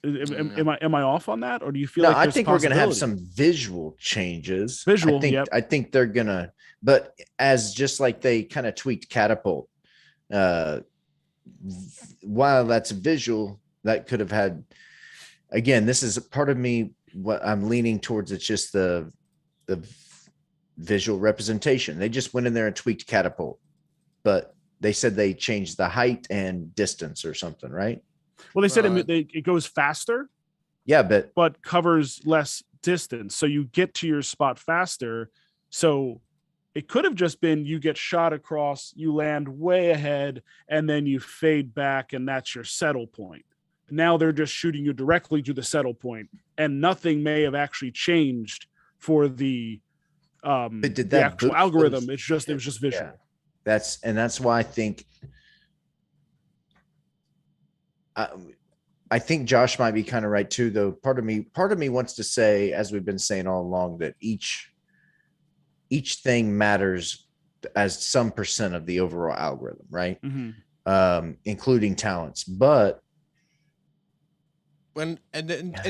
Am I off on that, or do you feel like I think we're going to have some visual changes. I think they're going to, but as just like they kind of tweaked Catapult, while that's visual, that could have had, again, this is a part of me, what I'm leaning towards, it's just the visual representation. They just went in there and tweaked catapult, but they said they changed the height and distance or something, right? Well, they said it goes faster. Yeah, but covers less distance. So you get to your spot faster. So it could have just been you get shot across, you land way ahead, and then you fade back, and that's your settle point. Now they're just shooting you directly to the settle point, and nothing may have actually changed for the actual algorithm. It was just visual. Yeah. That's why I think I think Josh might be kind of right too, though. Part of me wants to say, as we've been saying all along, that each thing matters as some percent of the overall algorithm, right? Mm-hmm. Including talents. But and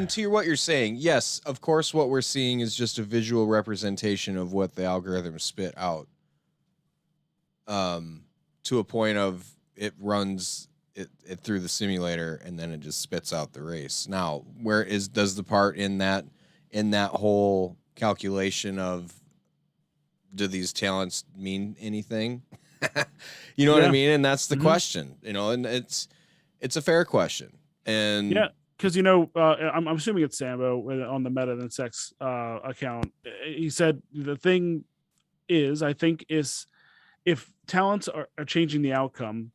to what you're saying, yes, of course, what we're seeing is just a visual representation of what the algorithm spit out. To a point of it runs it through the simulator, and then it just spits out the race. Now, does the part in that whole calculation of, do these talents mean anything? You know what I mean? And that's the question, and it's a fair question. And yeah, because I'm assuming it's Sambo on the Meta Than Sex account. He said the thing is, I think, is if talents are changing the outcome.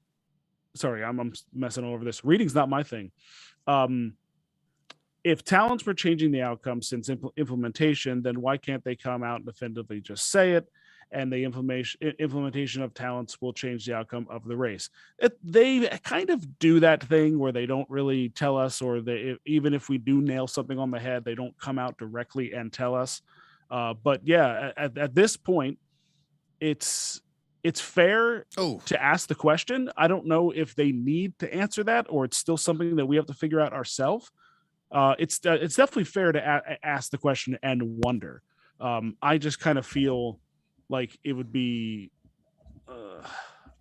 Sorry, I'm messing all over this. Reading's not my thing. If talents were changing the outcome since implementation, then why can't they come out and definitively just say it? And the implementation of talents will change the outcome of the race. They kind of do that thing where they don't really tell us, or even if we do nail something on the head, they don't come out directly and tell us. But yeah, at this point, it's fair to ask the question. I don't know if they need to answer that, or it's still something that we have to figure out ourselves. It's definitely fair to ask the question and wonder. I just kind of feel like it would be,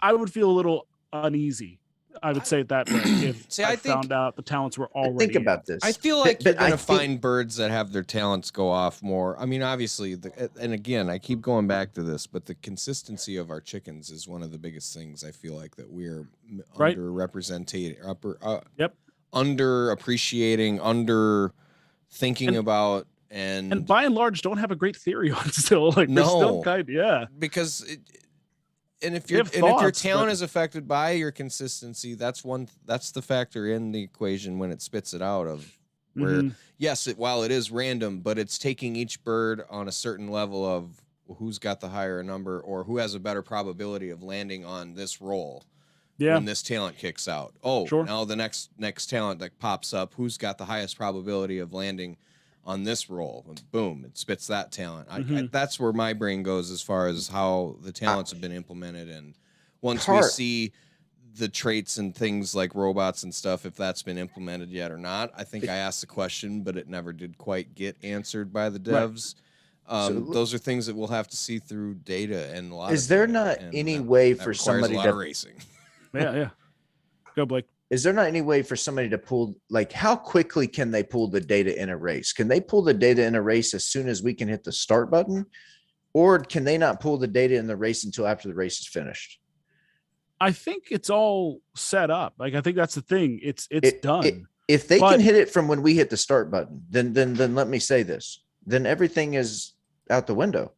I would feel a little uneasy. I would say it that way if I found out the talents were already. Think about this. I feel like you're going to find birds that have their talents go off more. I mean, obviously, and again, I keep going back to this, but the consistency of our chickens is one of the biggest things I feel like that we're underrepresented, underappreciating, under thinking about. And by and large, don't have a great theory on still. Like, no, still because if your talent is affected by your consistency, that's the factor in the equation when it spits it out of where yes, while it is random, but it's taking each bird on a certain level of who's got the higher number or who has a better probability of landing on this roll. Yeah. When this talent kicks out. Now the next talent that pops up, who's got the highest probability of landing on this roll, and boom, it spits that talent. That's where my brain goes as far as how the talents have been implemented. And once we see the traits and things like robots and stuff, if that's been implemented yet or not, I think I asked the question, but it never did quite get answered by the devs. Those are things that we'll have to see through data and a lot. Is there not any way for somebody to racing? Yeah. Go, Blake. Is there not any way for somebody to pull, like, how quickly can they pull the data in a race? Can they pull the data in a race as soon as we can hit the start button? Or can they not pull the data in the race until after the race is finished? I think it's all set up. Like, I think that's the thing. It's done. If they can hit it from when we hit the start button, then let me say this. Then everything is out the window.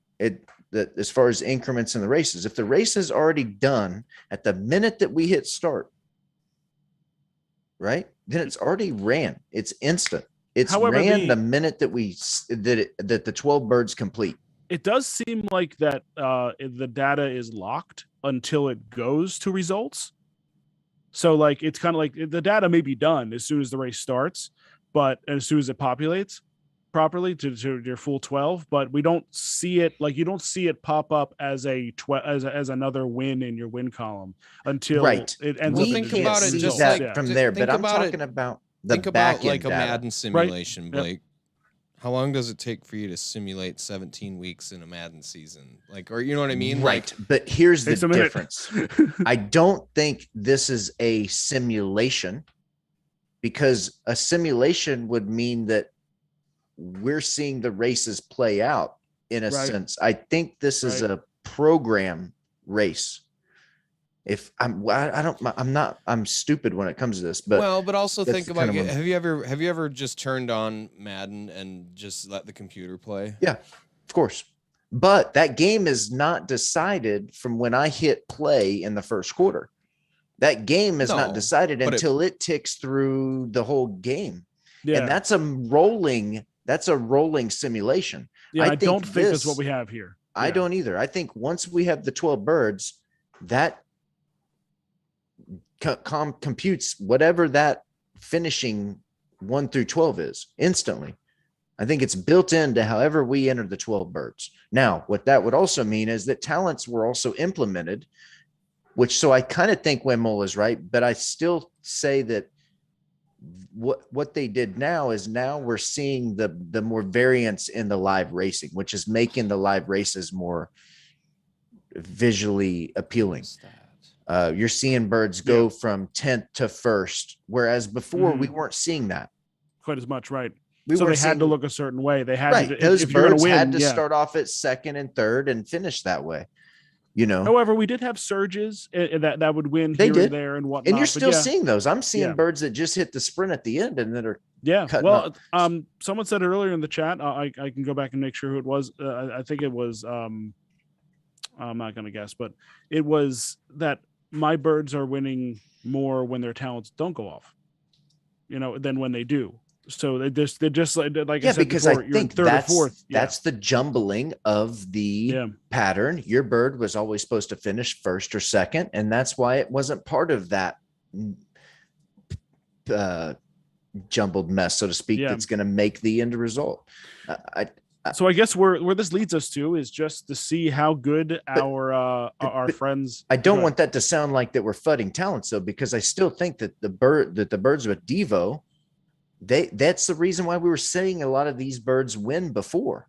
As far as increments in the races, if the race is already done at the minute that we hit start, right? Then it's already ran. It's instant. It's ran the minute that that the 12 birds complete. It does seem like that the data is locked until it goes to results. So like it's kind of like the data may be done as soon as the race starts, but as soon as it populates properly to your full 12, but we don't see it, like you don't see it pop up as as another win in your win column until it ends up. Think about it just like from there, but I'm talking about the think about like a Madden simulation, right? Blake. How long does it take for you to simulate 17 weeks in a Madden season? Like, or you know what I mean? Right. But here's the Takes a minute. difference. I don't think this is a simulation, because a simulation would mean that we're seeing the races play out in a Right. sense. I think this is Right. a program race. If I'm stupid when it comes to this, but well, but also that's think the about kind of it. Have you ever just turned on Madden and just let the computer play? yeah, of course. But that game is not decided from when I hit play in the first quarter. That game is not No, decided but until it ticks through the whole game. Yeah. And that's a rolling simulation. Yeah. I don't think that's this- what we have here. I Yeah. don't either. I think once we have the 12 birds, that computes whatever that finishing 1 through 12 is instantly. I think it's built into however we enter the 12 birds. Now, what that would also mean is that talents were also implemented, which, so I kind of think Wemol is right, but I still say that what they did now is now we're seeing the more variance in the live racing, which is making the live races more visually appealing. You're seeing birds go from 10th to 1st, whereas before we weren't seeing that quite as much. Right. we So were they had to look a certain way. They had to, those if you're going birds to win, had to start off at 2nd and 3rd and finish that way, you know. However, we did have surges that would win They here did. and there and whatnot. And you're but still yeah. seeing those. I'm seeing Yeah. birds that just hit the sprint at the end and that are Yeah. cutting Well, up. someone said it earlier in the chat. I can go back and make sure who it was. I think it was. I'm not going to guess, but it was that my birds are winning more when their talents don't go off, than when they do. So they're just like I said because before, I you're in think 3rd or 4th. that's the jumbling of the pattern. Your bird was always supposed to finish 1st or 2nd, and that's why it wasn't part of that jumbled mess, so to speak, that's going to make the end result. So I guess where this leads us to is just to see how good our friends. I don't want that to sound like that we're fudding talents, though, because I still think that the birds with Devo, that's the reason why we were seeing a lot of these birds win before,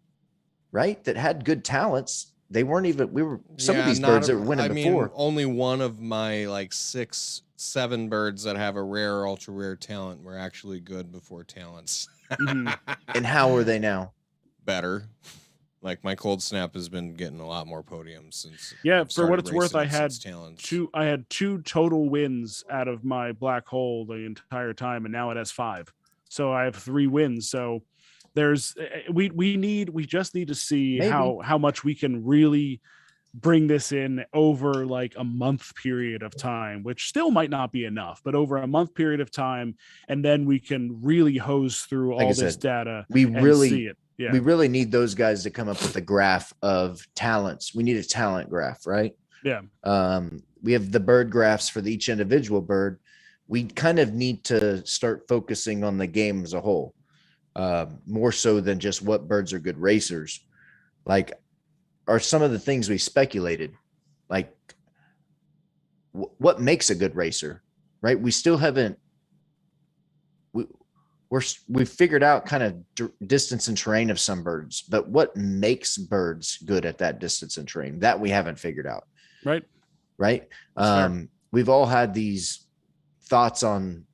right? That had good talents. They weren't even some of these birds that were winning before. Only one of my like 6, 7 birds that have a rare, ultra rare talent were actually good before talents. And how are they now? Better. Like my cold snap has been getting a lot more podiums since. Yeah, for what it's worth, I had talents. I had 2 total wins out of my black hole the entire time, and now it has 5. So I have 3 wins. So there's we just need to see how much we can really bring this in over like a month period of time, which still might not be enough, but over a month period of time, and then we can really hose through all this data. We really see it. Yeah. We really need those guys to come up with a graph of talents. We need a talent graph, right? Yeah. We have the bird graphs for each individual bird. We kind of need to start focusing on the game as a whole, more so than just what birds are good racers. Like, are some of the things we speculated, like what makes a good racer, right? We still haven't. We've figured out kind of distance and terrain of some birds, but what makes birds good at that distance and terrain, that we haven't figured out. Right. We've all had these thoughts on,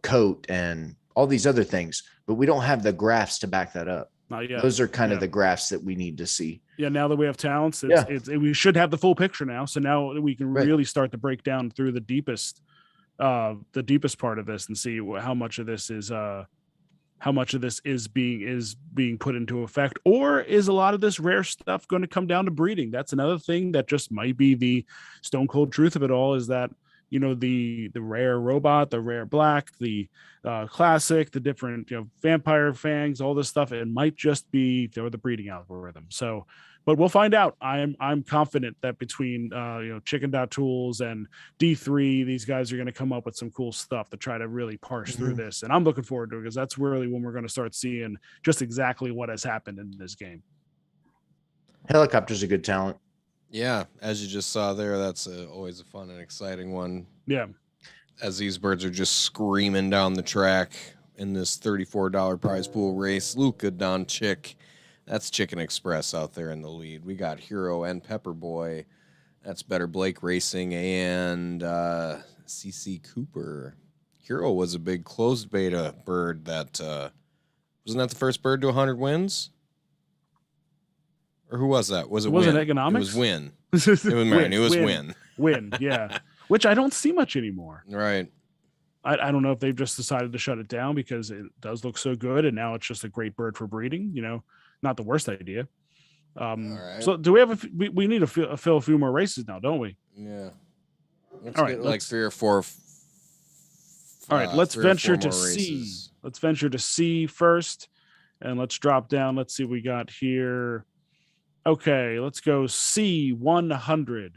coat and all these other things, but we don't have the graphs to back that up. Not yet. Those are kind of the graphs that we need to see. Yeah. Now that we have talents, we should have the full picture now. So now we can really start to break down through the deepest part of this and see how much of this is being put into effect, or is a lot of this rare stuff going to come down to breeding? That's another thing that just might be the stone cold truth of it all, is that, the rare robot, the rare black, the classic, the different, vampire fangs, all this stuff, it might just be the breeding algorithm. So, but we'll find out. I'm confident that between Chicken.Tools and D3, these guys are going to come up with some cool stuff to try to really parse through this. And I'm looking forward to it, because that's really when we're going to start seeing just exactly what has happened in this game. Helicopter's a good talent. Yeah, as you just saw there, that's always a fun and exciting one. Yeah. As these birds are just screaming down the track in this $34 prize pool race. Luka Doncic. That's Chicken Express out there in the lead. We got Hero and Pepperboy. That's Better Blake Racing and CC Cooper. Hero was a big closed beta bird that wasn't that the first bird to 100 wins? Or who was that? Was it wasn't Win? Economics? It was Win. It was Win. It was Win. Win, yeah. Which I don't see much anymore. Right. I don't know if they've just decided to shut it down because it does look so good, and now it's just a great bird for breeding. You know, not the worst idea. Right. So do we have we need to fill a few more races now, don't we? Yeah. Let's All right, get like 3 or 4. All right, let's 3 or 4 venture to more C. races. Let's venture to C first, and let's drop down. Let's see what we got here. Okay, let's go C100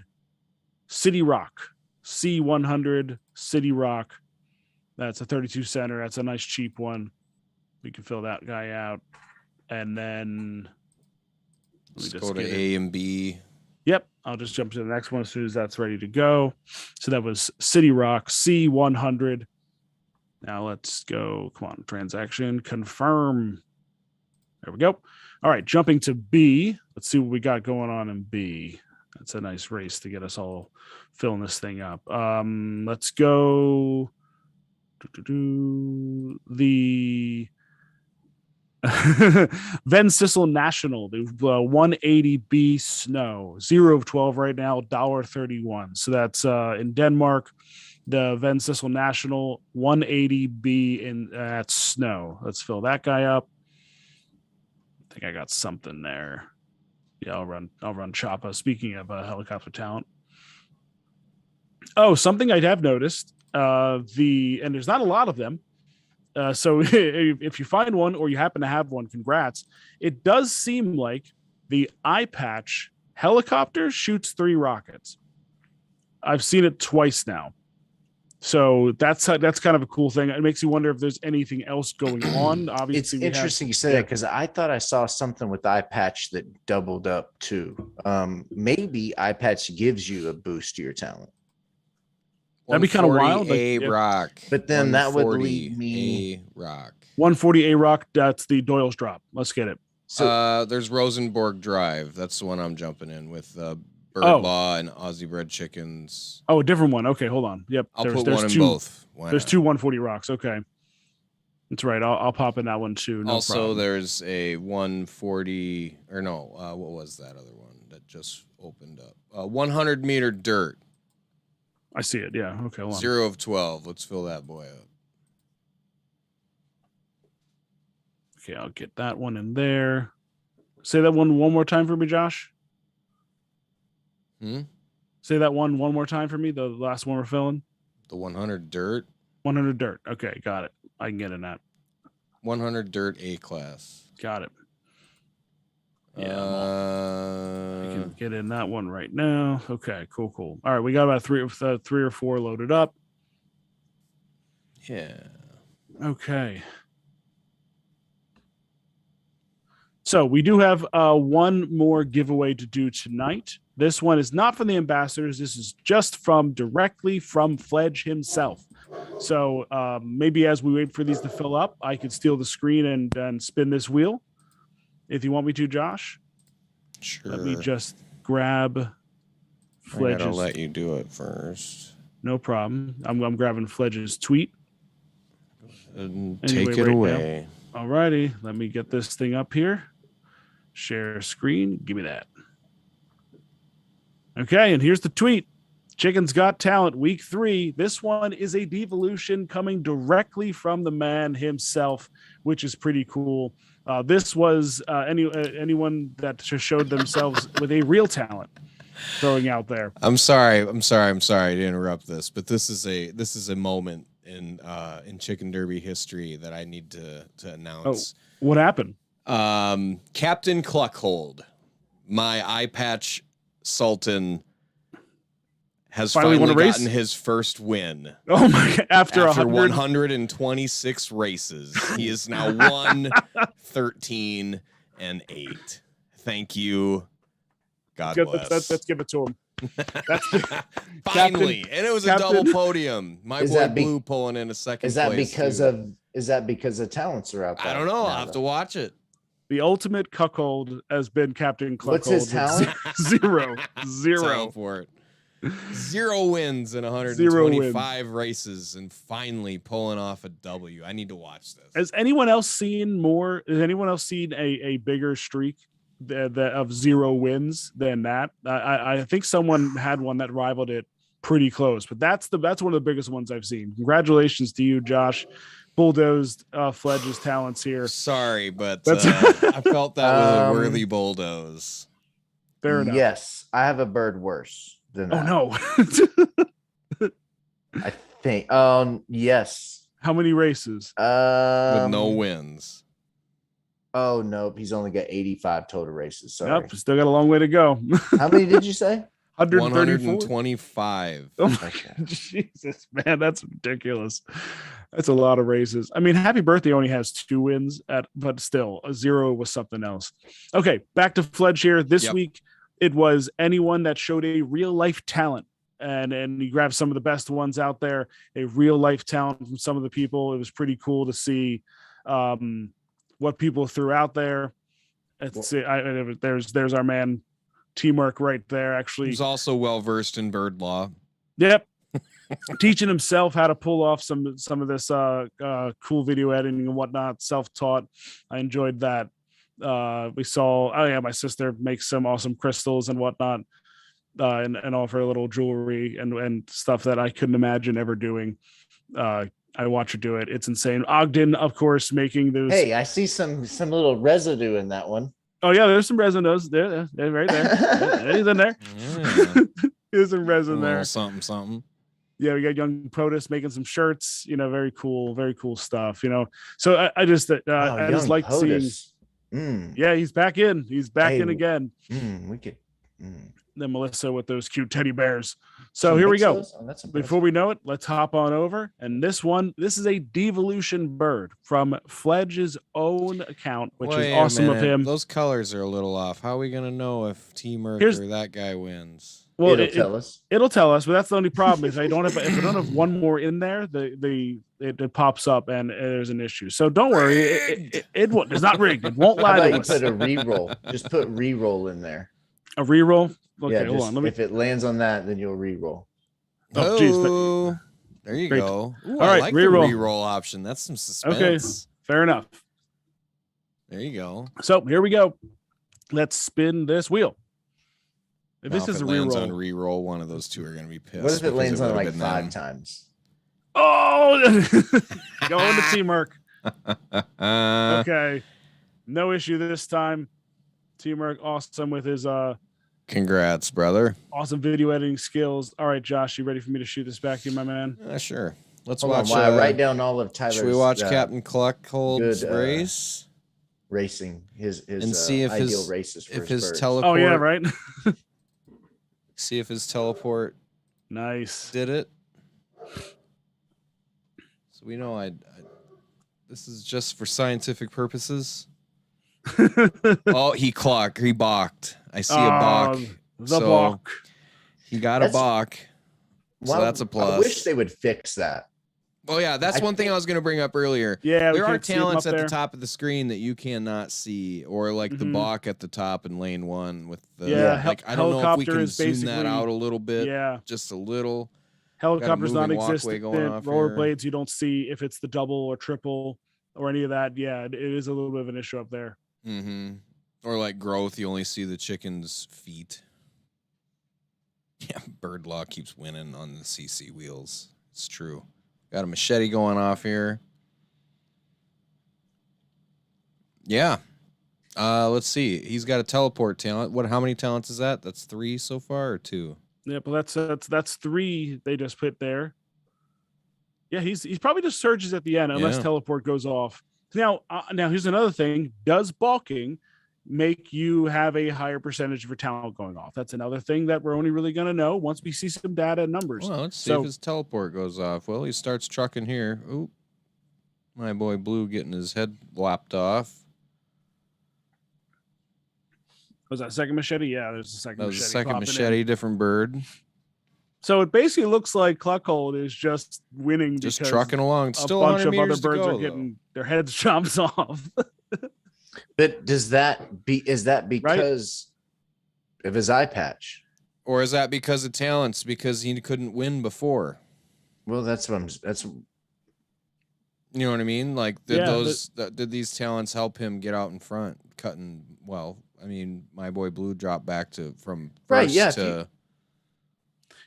City Rock. C100 City Rock. That's a 32 center. That's a nice cheap one. We can fill that guy out. And then Let's go to A and B. Yep. I'll just jump to the next one as soon as that's ready to go. So that was City Rock C100. Now let's go. Come on, transaction. Confirm. There we go. All right, jumping to B. Let's see what we got going on in B. That's a nice race to get us all filling this thing up. Let's go. The Van Sissel National, the 180B Snow, 0 of 12 right now, $1.31. So that's in Denmark. The Van Sissel National 180B in at Snow. Let's fill that guy up. I think I got something there. Yeah, I'll run Choppa. Speaking of helicopter talent. Oh, something I have noticed. And there's not a lot of them. So if you find one or you happen to have one, congrats. It does seem like the eye patch helicopter shoots 3 rockets. I've seen it twice now. So that's kind of a cool thing. It makes you wonder if there's anything else going on. Obviously, it's interesting you say that because I thought I saw something with eye patch that doubled up too. Maybe eye patch gives you a boost to your talent. That'd be kind of wild. A rock. But then that would lead me A rock. 140 A rock. That's the Doyle's drop. Let's get it. So there's Rosenborg Drive. That's the one I'm jumping in with Bird Law and Aussie Bred Chickens. Oh, a different one. Okay, hold on. Yep. I'll put one in both. There's 2 140 rocks. Okay. That's right. I'll pop in that one too. No also, problem. there's a 140 or no, what was that other one that just opened up? 100 meter dirt. I see it. Yeah. Okay. Hold on. 0 of 12. Let's fill that boy up. Okay, I'll get that one in there. Say that one more time for me, Josh. Say that one more time for me. The last one we're filling. The 100 dirt. 100 dirt. Okay, got it. I can get in that. 100 dirt A class. Got it. Yeah, I can get in that one right now. Okay, cool. All right, we got about 3 or 4 loaded up. Yeah. Okay. So we do have one more giveaway to do tonight. This one is not from the ambassadors. This is just directly from Fledge himself. So maybe as we wait for these to fill up, I could steal the screen and spin this wheel. If you want me to, Josh. Sure. Let me just grab Fledge's. I gotta let you do it first. No problem. I'm grabbing Fledge's tweet. And take it away. All righty. Let me get this thing up here. Share screen. Give me that. Okay, and here's the tweet. Chicken's Got Talent Week 3. This one is a devolution coming directly from the man himself, which is pretty cool. This was anyone that just showed themselves with a real talent throwing out there. I'm sorry to interrupt this, but this is a moment in Chicken Derby history that I need to announce. Oh, what happened? Captain Cluckhold, my eye patch Sultan, has finally gotten his first win. Oh my God. After 126 races. He is now 1-13-8. Thank you. God bless. Let's give it to him. Finally. And it was a double podium. My boy Blue pulling in a second place. Is that because of Is that because the talents are out there? I don't know. I'll have to watch it. The ultimate cuckold has been Captain Cluckold. What's his talent? Zero. Tell for it. 0 wins in 125 races and finally pulling off a W. I need to watch this. Has anyone else seen more? Has anyone else seen a bigger streak of 0 wins than that? I think someone had one that rivaled it pretty close, but that's one of the biggest ones I've seen. Congratulations to you, Josh. Bulldozed Fledge's talents here. Sorry, but I felt that was a worthy bulldoze. Fair enough. Yes, I have a bird worse than that. Oh no. I think. Yes. How many races? With no wins. Oh no, he's only got 85 total races. Sorry. Yep, still got a long way to go. How many did you say? 125. Oh my God, Jesus, man, that's ridiculous. That's a lot of races. I mean, Happy Birthday only has 2 wins, but still, a 0 was something else. Okay, back to Fledge here. This week, it was anyone that showed a real life talent. And you grabbed some of the best ones out there, a real life talent from some of the people. It was pretty cool to see what people threw out there. Let's see, there's our man Teamwork right there. Actually, he's also well versed in bird law. Yep. Teaching himself how to pull off some of this cool video editing and whatnot, self-taught. I enjoyed that. We saw my sister makes some awesome crystals and whatnot, and all of her little jewelry and stuff that I couldn't imagine ever doing. I watch her do it. It's insane. Ogden, of course, making those. Hey, I see some little residue in that one. Oh yeah, there's some resin. There, right there. He's in there. Yeah. There's some resin there. Something. Yeah, we got young Protus making some shirts. Very cool stuff. So I just like seeing. Yeah, he's back in. He's back in again. We could. Then Melissa with those cute teddy bears. So here we go. Before we know it, let's hop on over. And this is a devolution bird from Fledge's own account, which is awesome of him. Those colors are a little off. How are we going to know if Teamwork or that guy wins? Well, it'll tell us. It'll tell us, but that's the only problem. If I don't have one more in there, it pops up and there's an issue. So don't worry. It won't. It's not rigged. It won't lie to us. Put a reroll. Just put reroll in there. A reroll. Okay, yeah, hold on. If it lands on that, then you'll re-roll. Oh, geez. There you go. Ooh, all right, I like re-roll. the re-roll option. That's some suspense. Okay, fair enough. There you go. So here we go. Let's spin this wheel. If now, this is a lands re-roll, on re-roll, one of those two are going to be pissed. What if it lands on like 5 times? Oh, going to Teamwork. Okay, no issue this time. Teamwork, awesome with his Congrats, brother. Awesome video editing skills. All right, Josh, you ready for me to shoot this back to you, my man? Sure. Let's Hold watch. On, while I write down all of Tyler's. Should we watch Captain Cluckhold's race? Racing his and see if ideal races for his birds. teleport. Oh yeah, right. See if his teleport. Nice. Did it? So we know this is just for scientific purposes. Oh, he balked. I see a balk. The balk. He got a balk. So that's a plus. I wish they would fix that. Oh yeah, that's one thing I was going to bring up earlier. Yeah, there are talents at the top of the screen that you cannot see, or like the balk at the top in lane 1 with the I don't know if we can zoom that out a little bit. Yeah, just a little. Helicopter's non-existent. Rollerblades, you don't see if it's the double or triple or any of that. Yeah, it is a little bit of an issue up there. Mm-hmm. Or like growth, you only see the chicken's feet. Yeah, bird law keeps winning on the CC wheels. It's true. Got a machete going off here. Yeah. Let's see. He's got a teleport talent. How many talents is that? That's 3 so far or 2? Yeah, but that's 3 they just put there. Yeah, he's probably just surges at the end unless teleport goes off. Now here's another thing. Does balking make you have a higher percentage of your talent going off? That's another thing that we're only really going to know once we see some data and numbers. Well, let's see if his teleport goes off. Well, he starts trucking here. Oop. My boy Blue getting his head lopped off. Was that second machete? Yeah, there's a second machete. That was a second machete, different bird. So it basically looks like Cluckhold is just winning, Just because trucking along. a Still bunch 100 of other meters to birds go, are getting their heads chopped off. But is that Right? because of his eye patch? Or is that because of talents? Because he couldn't win before. Well, that's what I'm. That's You know what I mean? Like, did these talents help him get out in front, cutting? Well, I mean, my boy Blue dropped back from first right. Yeah. to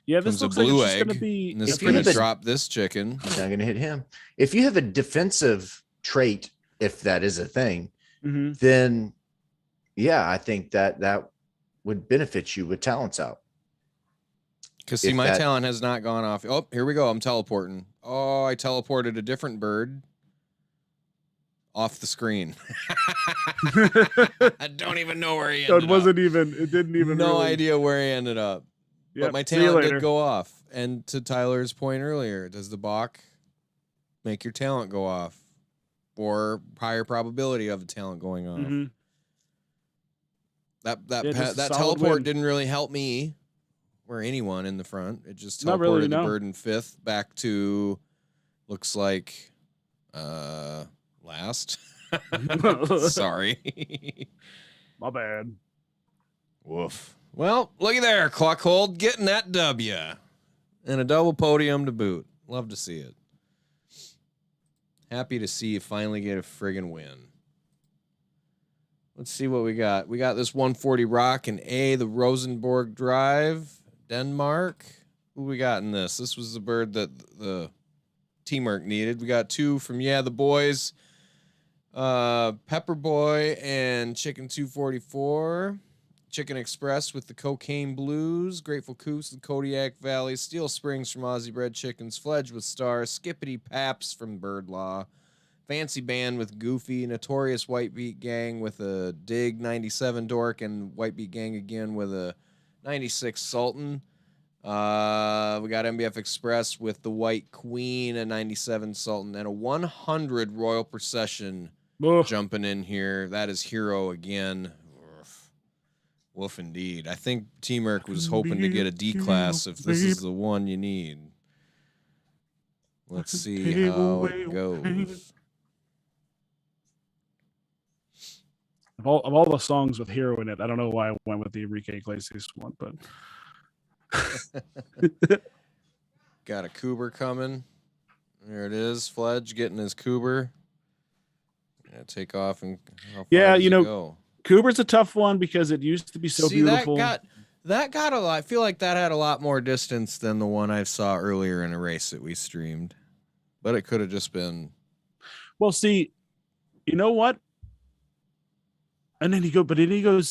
This looks like it's just going to be. And this is if you going have to a- drop this chicken. He's not going to hit him. If you have a defensive trait, if that is a thing, Mhm. then yeah, I think that would benefit you with talents out. Because see, If my that- talent has not gone off. Oh, here we go. I'm teleporting. Oh, I teleported a different bird off the screen. I don't even know where he ended So it up. wasn't even. It didn't even. No really, idea where he ended up. Yep. But my See you talent later. did go off. And to Tyler's point earlier, does the BAWK make your talent go off? Or higher probability of the talent going off? Mhm. That Yeah, just a that solid teleport win. didn't really help me or anyone in the front. It just teleported Not really, the no. bird in fifth back to looks like last. Sorry. My bad. Woof. Well, looky there, Cluckhold getting that W. And a double podium to boot. Love to see it. Happy to see you finally get a friggin' win. Let's see what we got. We got this 140 Rock and the Rosenborg Drive, Denmark. Who we got in this? This was the bird that the teamwork needed. We got two from the boys, Pepper Boy and Chicken 244. Chicken Express with the Cocaine Blues, Grateful Coops, the Kodiak Valley, Steel Springs from Aussie Bread Chickens, Fledge with Stars, Skippity Paps from Bird Law, Fancy Band with Goofy, Notorious Whitebeat Gang with a Dig 97 Dork, and Whitebeat Gang again with a 96 Sultan. We got MBF Express with the White Queen, a 97 Sultan, and a 100 Royal Procession Oof. jumping in here. That is Hero again. Wolf indeed. I think Teamwork was hoping to get a D class if this is the one you need. Let's see how it goes. Of all the songs with Hero in it, I don't know why I went with the Enrique Iglesias one, but Got a Coober coming. There it is. Fledge getting his Coober. Gonna take off and how far does it go? Cooper's a tough one because it used to be so beautiful. That got a lot. I feel like that had a lot more distance than the one I saw earlier in a race that we streamed. But it could have just been. Well, see, you know what? And then he goes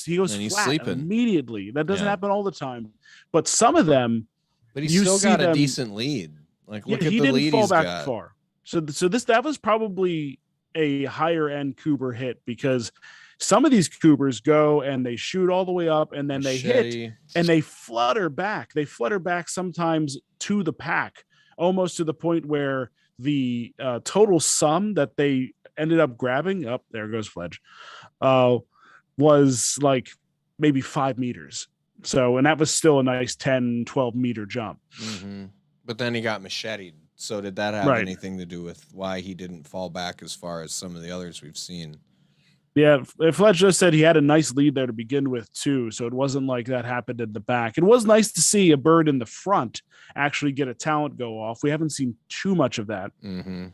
and he's flat sleeping immediately. That doesn't happen all the time. But some of them, but he's still got a decent lead. Like look at the lead fall he's back got. far. So that was probably a higher end Cooper hit because some of these Coopers go and they shoot all the way up and then they hit and they flutter back. They flutter back sometimes to the pack, almost to the point where the total sum that they ended up grabbing up there goes Fledge was like maybe 5 meters. So, and that was still a nice 10, 12 meter jump. Mm-hmm. But then he got macheted. So did that have anything to do with why he didn't fall back as far as some of the others we've seen? Yeah, Fletch just said he had a nice lead there to begin with, too. So it wasn't like that happened in the back. It was nice to see a bird in the front actually get a talent go off. We haven't seen too much of that. Mm-hmm.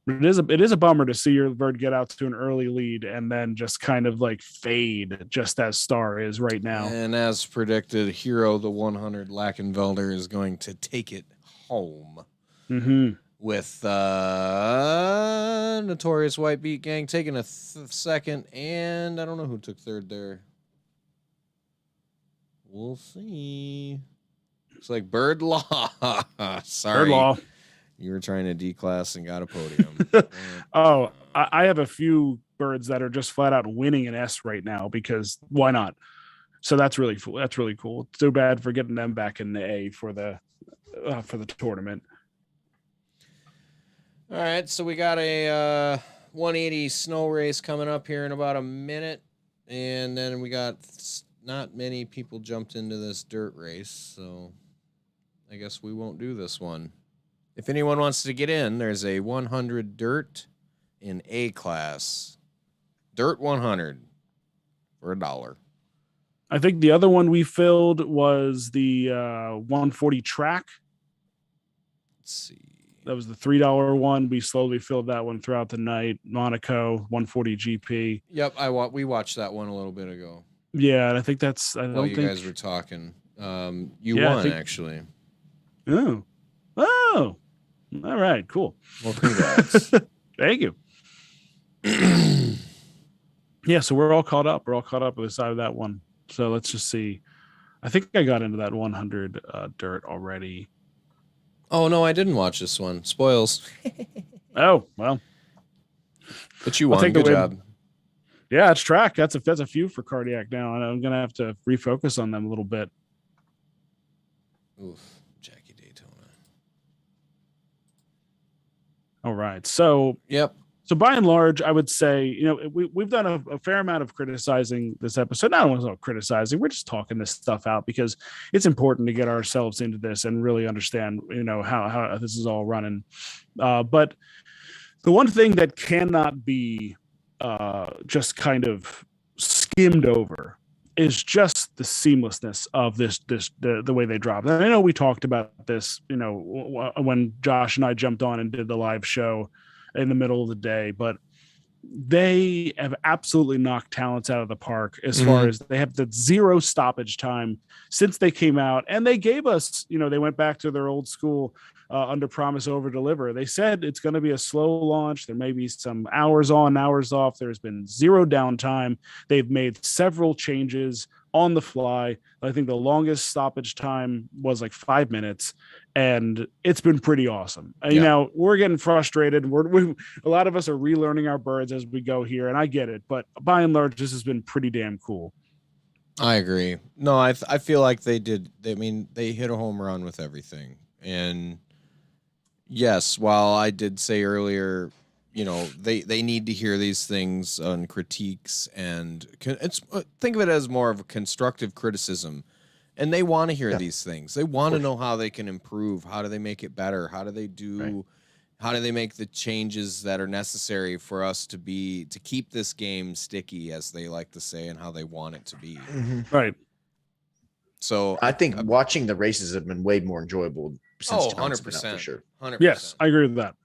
But it is a bummer to see your bird get out to an early lead and then just kind of like fade just as Star is right now. And as predicted, Hero, the 100 Lackenvelder, is going to take it home. Mm-hmm. With Notorious Whitebeat Gang taking a second, and I don't know who took third there. We'll see. It's like Bird Law. Sorry. Bird Law. You were trying to D-class and got a podium. I have a few birds that are just flat out winning an S right now because why not? So that's really cool. That's really cool. It's too bad for getting them back in the A for the tournament. All right, so we got a 180 snow race coming up here in about a minute, and then we got not many people jumped into this dirt race, so I guess we won't do this one. If anyone wants to get in, there's a 100 dirt in A class. Dirt 100 for $1. I think the other one we filled was the 140 track. Let's see. That was the $3 one. We slowly filled that one throughout the night. Monaco 140 GP. Yep, we watched that one a little bit ago. Yeah, and I think that's. I While don't you think guys were talking, you won actually. Oh, all right, cool. Well, congrats. Thank you. Yeah, so we're all caught up. We're all caught up with the side of that one. So let's just see. I think I got into that 100 dirt already. Oh no, I didn't watch this one. Spoils. Oh well, but you won. Good job. Yeah, it's track. That's a few for cardiac now, and I'm gonna have to refocus on them a little bit. Oof, Jackie Daytona. All right, so yep. So by and large, I would say, we've done a fair amount of criticizing this episode. Not only criticizing, we're just talking this stuff out because it's important to get ourselves into this and really understand, how this is all running. But the one thing that cannot be just kind of skimmed over is just the seamlessness of the way they drop. And I know we talked about this, when Josh and I jumped on and did the live show in the middle of the day, but they have absolutely knocked talents out of the park as far as they have the 0 stoppage time since they came out, and they gave us, they went back to their old school under promise over deliver. They said it's going to be a slow launch. There may be some hours on, hours off. There's been 0 downtime. They've made several changes on the fly. I think the longest stoppage time was like 5 minutes, and it's been pretty awesome. Now we're getting frustrated. We a lot of us are relearning our birds as we go here, and I get it, but by and large, this has been pretty damn cool. I agree. No, I feel like they did. They hit a home run with everything. And yes, while I did say earlier, they need to hear these things on critiques, and think of it as more of a constructive criticism. And they want to hear these things. They want to know how they can improve. How do they make it better? How do they do? Right. How do they make the changes that are necessary for us to keep this game sticky, as they like to say, and how they want it to be? Mm-hmm. Right. So I think watching the races have been way more enjoyable since 100%. For sure. 100%. Yes, I agree with that.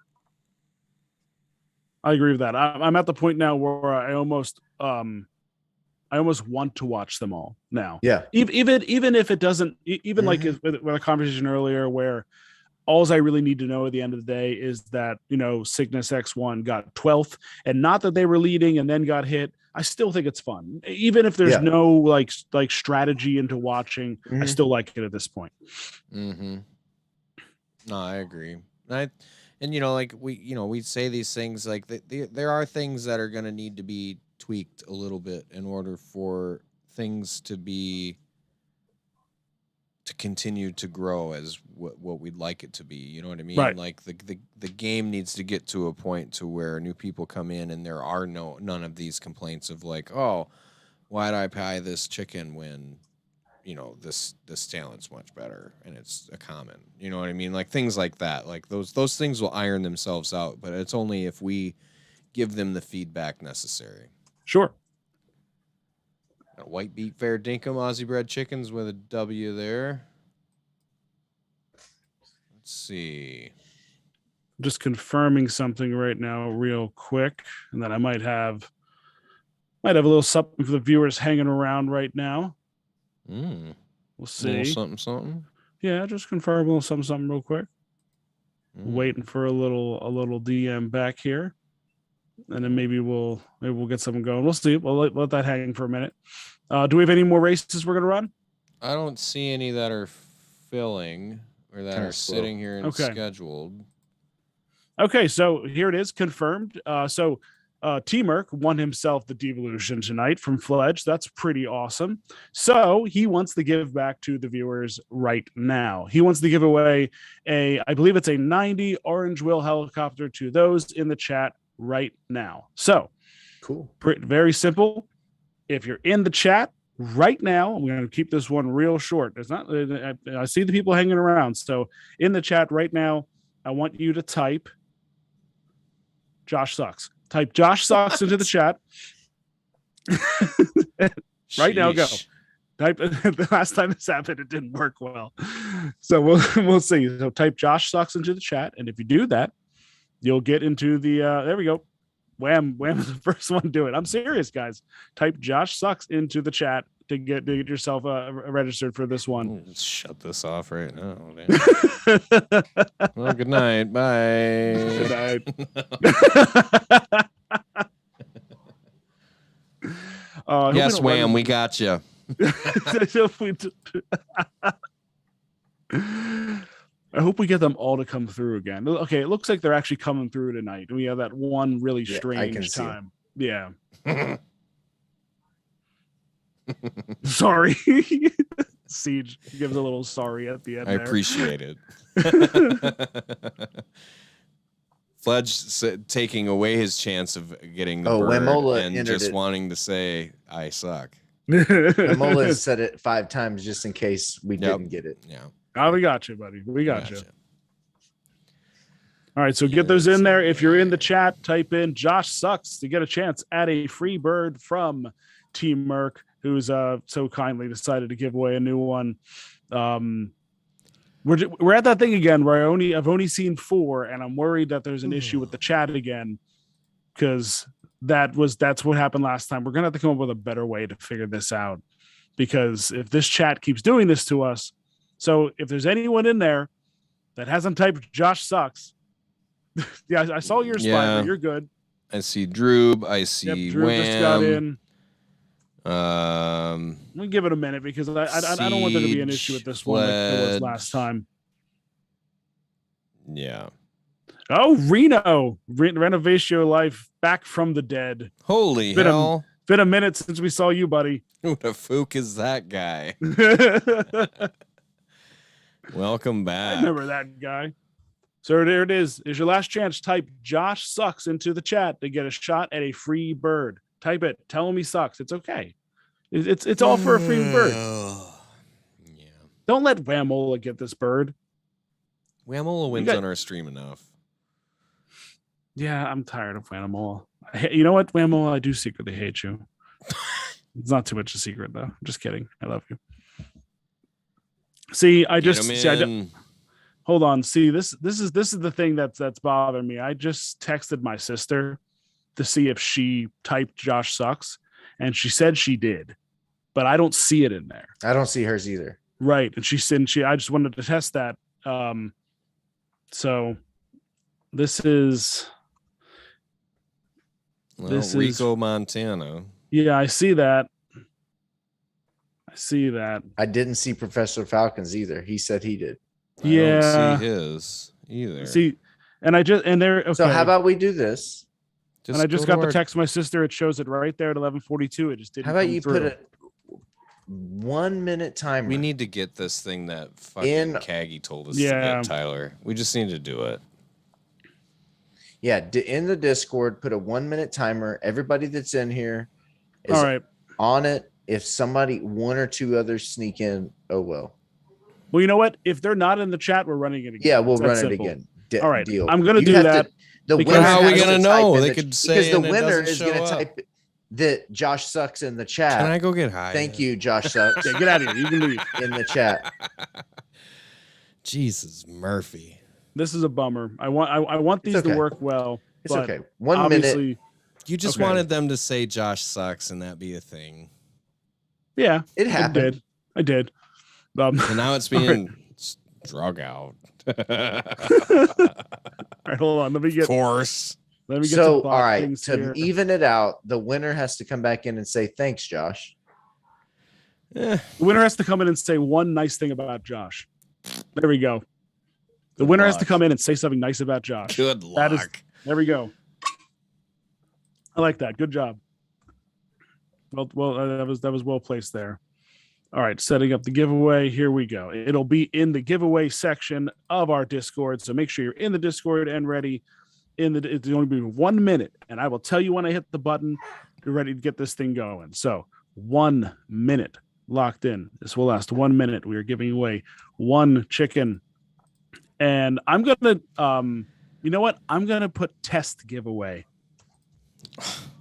I'm at the point now where I almost want to watch them all now. Yeah. Even if it doesn't, like with a conversation earlier where all I really need to know at the end of the day is that, Cygnus X1 got 12th, and not that they were leading and then got hit. I still think it's fun. Even if there's no like strategy into watching, I still like it at this point. Mm-hmm. No, I agree. We say these things like there are things that are going to need to be tweaked a little bit in order for things to continue to grow as what we'd like it to be. You know what I mean? Right. Like the game needs to get to a point to where new people come in and there are none of these complaints of like, oh, why'd I buy this chicken when this talent's much better and it's a common. You know what I mean? Like things like that. Like those things will iron themselves out, but it's only if we give them the feedback necessary. Sure. White Beet Fair Dinkum Aussie bred chickens with a W there. Let's see. Just confirming something right now real quick, and then I might have a little something for the viewers hanging around right now. We'll see. A little something. Yeah, just confirm a little something real quick. Waiting for a little DM back here. And then maybe we'll get something going. We'll see. We'll let that hang for a minute. Do we have any more races we're going to run? I don't see any that are filling or that are sitting here and scheduled. Okay, so here it is, confirmed. T-Merc won himself the Devolution tonight from Fledge. That's pretty awesome. So he wants to give back to the viewers right now. He wants to give away I believe it's a 90 Orange Wheel helicopter to those in the chat right now. So cool. Very simple. If you're in the chat, right now, I'm going to keep this one real short. There's not. I see the people hanging around. So in the chat right now, I want you to type Josh sucks. Type Josh sucks into the chat. Right now, go. Type. The last time this happened, it didn't work well. So we'll see. So type Josh sucks into the chat, and if you do that, you'll get into the. There we go. Wham is the first one to do it. I'm serious, guys. Type Josh sucks into the chat to get yourself registered for this one. Let's shut this off right now. Well, good night. Bye. Good night. Yes, Wham, we got you. I hope we get them all to come through again. Okay, it looks like they're actually coming through tonight. We have that one really strange time. Yeah. Sorry. Siege gives a little sorry at the end. I appreciate it. Fledge taking away his chance of getting the bird Wamola and just wanting to say, I suck. Wamola has said it 5 times just in case we didn't get it. Yeah. Oh, we got you, buddy. We got you. All right, so get those in there. If you're in the chat, type in Josh sucks to get a chance at a free bird from Team Merc, who's so kindly decided to give away a new one. We're at that thing again where I've only seen 4, and I'm worried that there's an issue with the chat again, because that's what happened last time. We're gonna have to come up with a better way to figure this out, because if this chat keeps doing this to us. So if there's anyone in there that hasn't typed Josh sucks, yeah, I saw your spot, but you're good. I see Droob. I see Drew Wham. just got in. We'll give it a minute because I don't want there to be an issue with this one like there was last time. Yeah. Oh, Reno. Renovatio Life back from the dead. Holy hell. Been a minute since we saw you, buddy. Who the fook is that guy? Welcome back. I remember that guy. So there it is. Is your last chance. Type Josh sucks into the chat to get a shot at a free bird. Type it. Tell him he sucks. It's okay. It's all for a free bird. Yeah. Don't let Wamola get this bird. Wamola wins on our stream enough. Yeah, I'm tired of Wamola. You know what, Wamola? I do secretly hate you. It's not too much a secret, though. I'm just kidding. I love you. See, hold on. See, this is the thing that's bothering me. I just texted my sister to see if she typed Josh sucks, and she said she did, but I don't see it in there. I don't see hers either. Right, and she said I just wanted to test that. So this is Rico, Montana. Yeah, I see that. I didn't see Professor Falcons either. He said he did. I don't see his either. See, okay. So how about we do this? I just got the text my sister. It shows it right there at 11:42. It just didn't. How about you put a 1 minute timer? We need to get this thing that fucking Kaggy told us to get, Tyler. We just need to do it. Yeah, in the Discord, put a 1 minute timer. Everybody that's in here is on it. If somebody, 1 or 2 others sneak in, oh well. Well, you know what? If they're not in the chat, we're running it again. Yeah, we'll run it again. All right, deal. I'm going to do that. How are we going to know? They could say because the winner is going to type that Josh sucks in the chat. Can I go get high? Thank you, Josh sucks. Yeah, get out of here. You can leave in the chat. Jesus, Murphy. This is a bummer. I want these to work well. It's okay. 1 minute. You just wanted them to say Josh sucks and that be a thing. Yeah, it happened. I did. And now it's being drug out. All right, hold on. Let me get. So, all right. To even it out, the winner has to come back in and say thanks, Josh. The winner has to come in and say one nice thing about Josh. There we go. The winner has to come in and say something nice about Josh. Good luck. There we go. I like that. Good job. Well, that was well placed there. All right, setting up the giveaway. Here we go. It'll be in the giveaway section of our Discord, so make sure you're in the Discord and ready. It's only be 1 minute, and I will tell you when I hit the button. You're ready to get this thing going. So 1 minute locked in. This will last 1 minute. We are giving away 1 chicken. And I'm going to, you know what? I'm going to put test giveaway.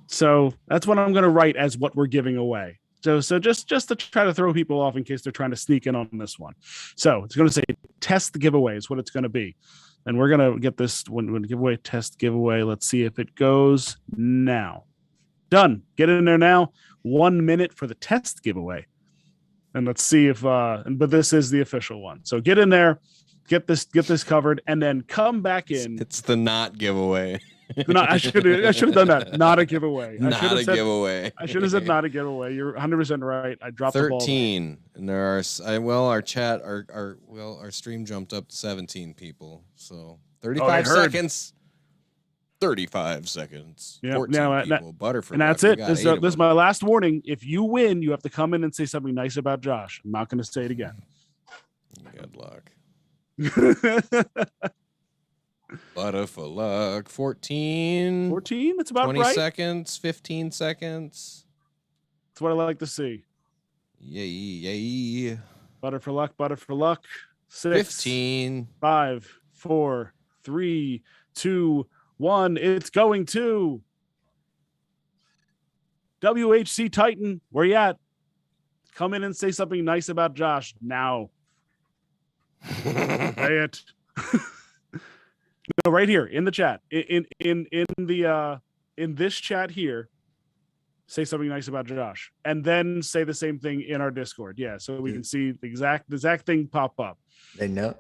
So that's what I'm going to write as what we're giving away. So just to try to throw people off in case they're trying to sneak in on this one. So it's going to say test giveaway is what it's going to be. And we're going to get this one giveaway, test giveaway. Let's see if it goes now. Done. Get in there now. 1 minute for the test giveaway. And let's see if, but this is the official one. So get in there, get this covered, and then come back in. It's the not giveaway. I should have done that. Not a giveaway. Giveaway. I should have said not a giveaway. You're 100% right. I dropped 13, the ball. 13, and there are our chat, our stream jumped up to 17 people. So 35 seconds. 35 seconds. Yeah. 14 people. Butterfree. And that's it. This is my last warning. If you win, you have to come in and say something nice about Josh. I'm not going to say it again. Good luck. Butter for luck. 14. 14? That's about 20 right. 20 seconds. 15 seconds. That's what I like to see. Yay. Butter for luck. Butter for luck. 6. 15. 5, 4, 3, 2, 1. It's going to WHC Titan. Where you at? Come in and say something nice about Josh now. Say it. No, right here in the chat. In this chat here, say something nice about Josh, and then say the same thing in our Discord. Yeah, so we can see the exact thing pop up. They know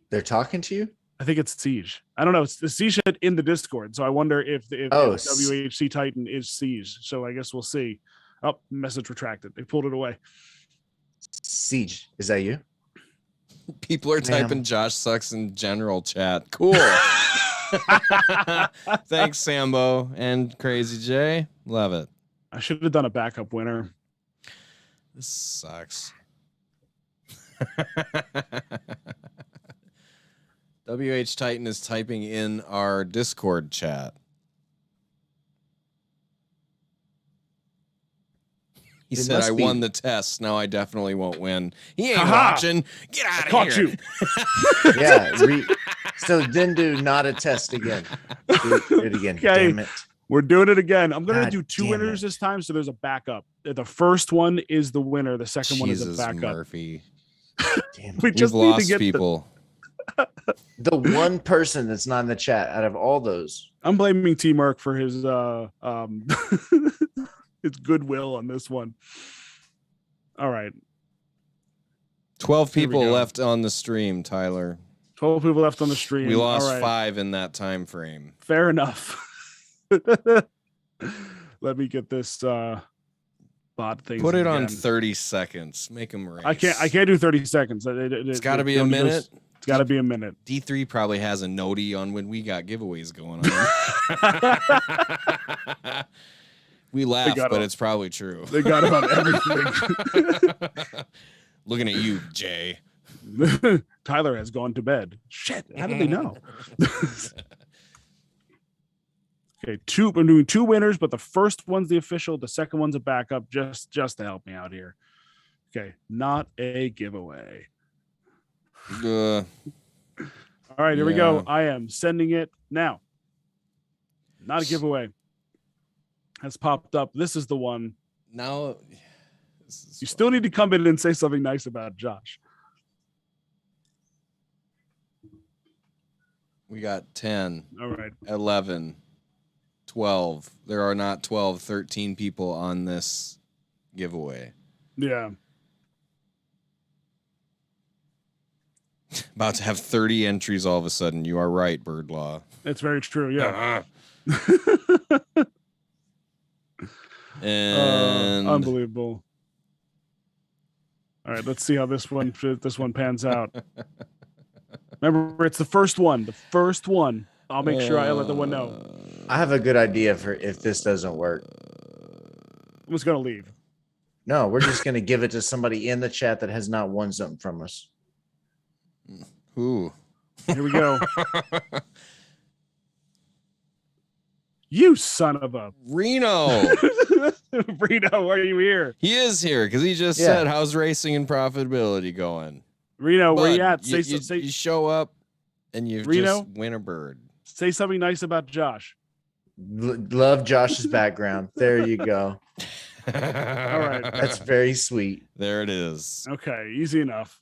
they're talking to you. I think it's Siege. I don't know. It's the Siege in the Discord. So I wonder if WHC Titan is Siege. So I guess we'll see. Oh, message retracted. They pulled it away. Siege, is that you? People are typing Josh sucks in general chat. Cool. Thanks, Sambo and Crazy J. Love it. I should have done a backup winner. This sucks. WH Titan is typing in our Discord chat. He said, I won the test. Now I definitely won't win. He ain't watching. Get out of here. Caught you. Yeah. So then do not a test again. Do it again. Okay. Damn it. We're doing it again. I'm going to do 2 damn winners this time, so there's a backup. The first one is the winner. The second one is a backup. Murphy. Damn it. We just We've need lost to get people. The one person that's not in the chat out of all those. I'm blaming T Merc for his his goodwill on this one. All right. 12 people left on the stream, Tyler. 12 people left on the stream. We lost All right. 5 in that time frame. Fair enough. Let me get this bot thing. Put it on 30 seconds. Make them race. I can't do 30 seconds. It's got to be a minute. It's got to be a minute. D3 probably has a notey on when we got giveaways going on. We laugh, but it's probably true. They got it on everything. Looking at you, Jay. Tyler has gone to bed. Shit, how did they know? Okay, I'm doing 2 winners, but the first one's the official, the second one's a backup, just to help me out here. Okay, not a giveaway. All right, here we go. I am sending it now. Not a giveaway. Has popped up. This is the one. Now, you still need to come in and say something nice about Josh. We got 10. All right. 11. 12. There are not 12, 13 people on this giveaway. Yeah. About to have 30 entries all of a sudden. You are right, Birdlaw. That's very true. Yeah. And unbelievable. All right, let's see how this one pans out. Remember, it's the first one. The first one. I'll make sure I let the one know. I have a good idea for if this doesn't work. I'm just gonna leave. No, we're just gonna give it to somebody in the chat that has not won something from us. Ooh. Here we go. You son of a Reno. Reno, why are you here? He is here because he just said, "How's racing and profitability going?" Reno, where you at? You show up and you just win a bird. Say something nice about Josh. Love Josh's background. There you go. All right. That's very sweet. There it is. Okay, easy enough.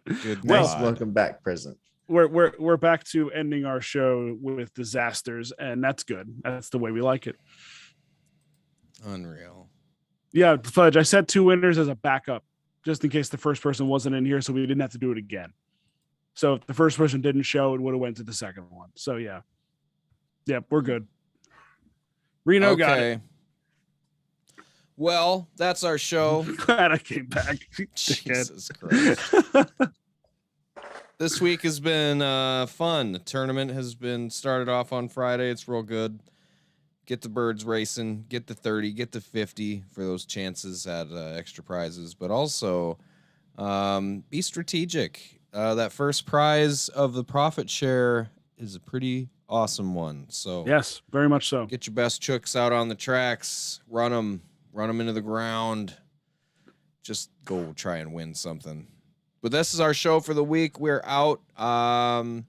Good. Nice welcome back present. We're back to ending our show with disasters, and that's good. That's the way we like it. Unreal. Yeah, Fudge, I said 2 winners as a backup, just in case the first person wasn't in here, so we didn't have to do it again. So if the first person didn't show, it would have went to the second one. So yeah, we're good. Reno got it. Well, that's our show. Glad I came back. Jesus Christ. This week has been fun. The tournament has been started off on Friday. It's real good. Get the birds racing. Get the 30. Get the 50 for those chances at extra prizes. But also, be strategic. That first prize of the profit share is a pretty awesome one. So yes, very much so. Get your best chooks out on the tracks. Run them into the ground. Just go try and win something. But this is our show for the week. We're out. Our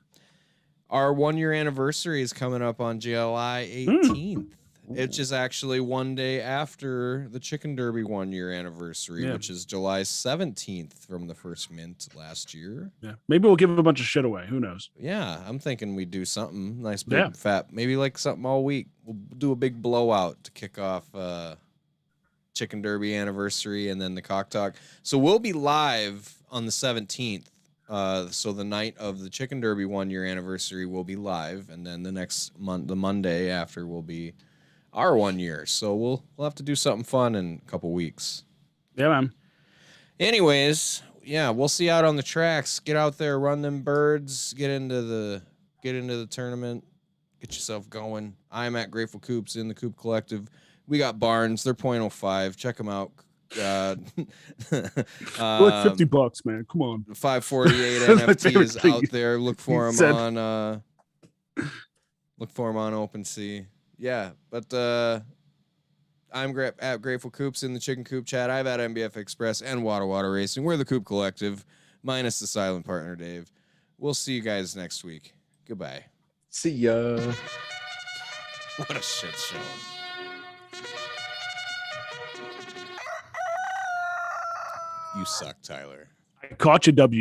1-year anniversary is coming up on July 18th. Which is actually one day after the Chicken Derby 1-year anniversary, which is July 17th from the first mint last year. Yeah, maybe we'll give a bunch of shit away. Who knows? Yeah, I'm thinking we do something nice, big, fat, maybe like something all week. We'll do a big blowout to kick off Chicken Derby anniversary and then the Cock Talk. So we'll be live on the 17th. So the night of the Chicken Derby 1-year anniversary will be live, and then the next month, the Monday after, will be our 1 year. So we'll have to do something fun in a couple weeks. Yeah, man. Anyways, yeah, we'll see you out on the tracks. Get out there, run them birds, get into the tournament, get yourself going. I'm at Grateful Coops in the Coop Collective. We got barns, they're .05. Check them out. Like $50, man. Come on. 548 NFT is out there. Look for them on OpenSea. Yeah, but I'm at Grateful Coops in the Chicken Coop chat. I've at MBF Express and Water Racing. We're the Coop Collective, minus the silent partner, Dave. We'll see you guys next week. Goodbye. See ya. What a shit show. You suck, Tyler. I caught you, W.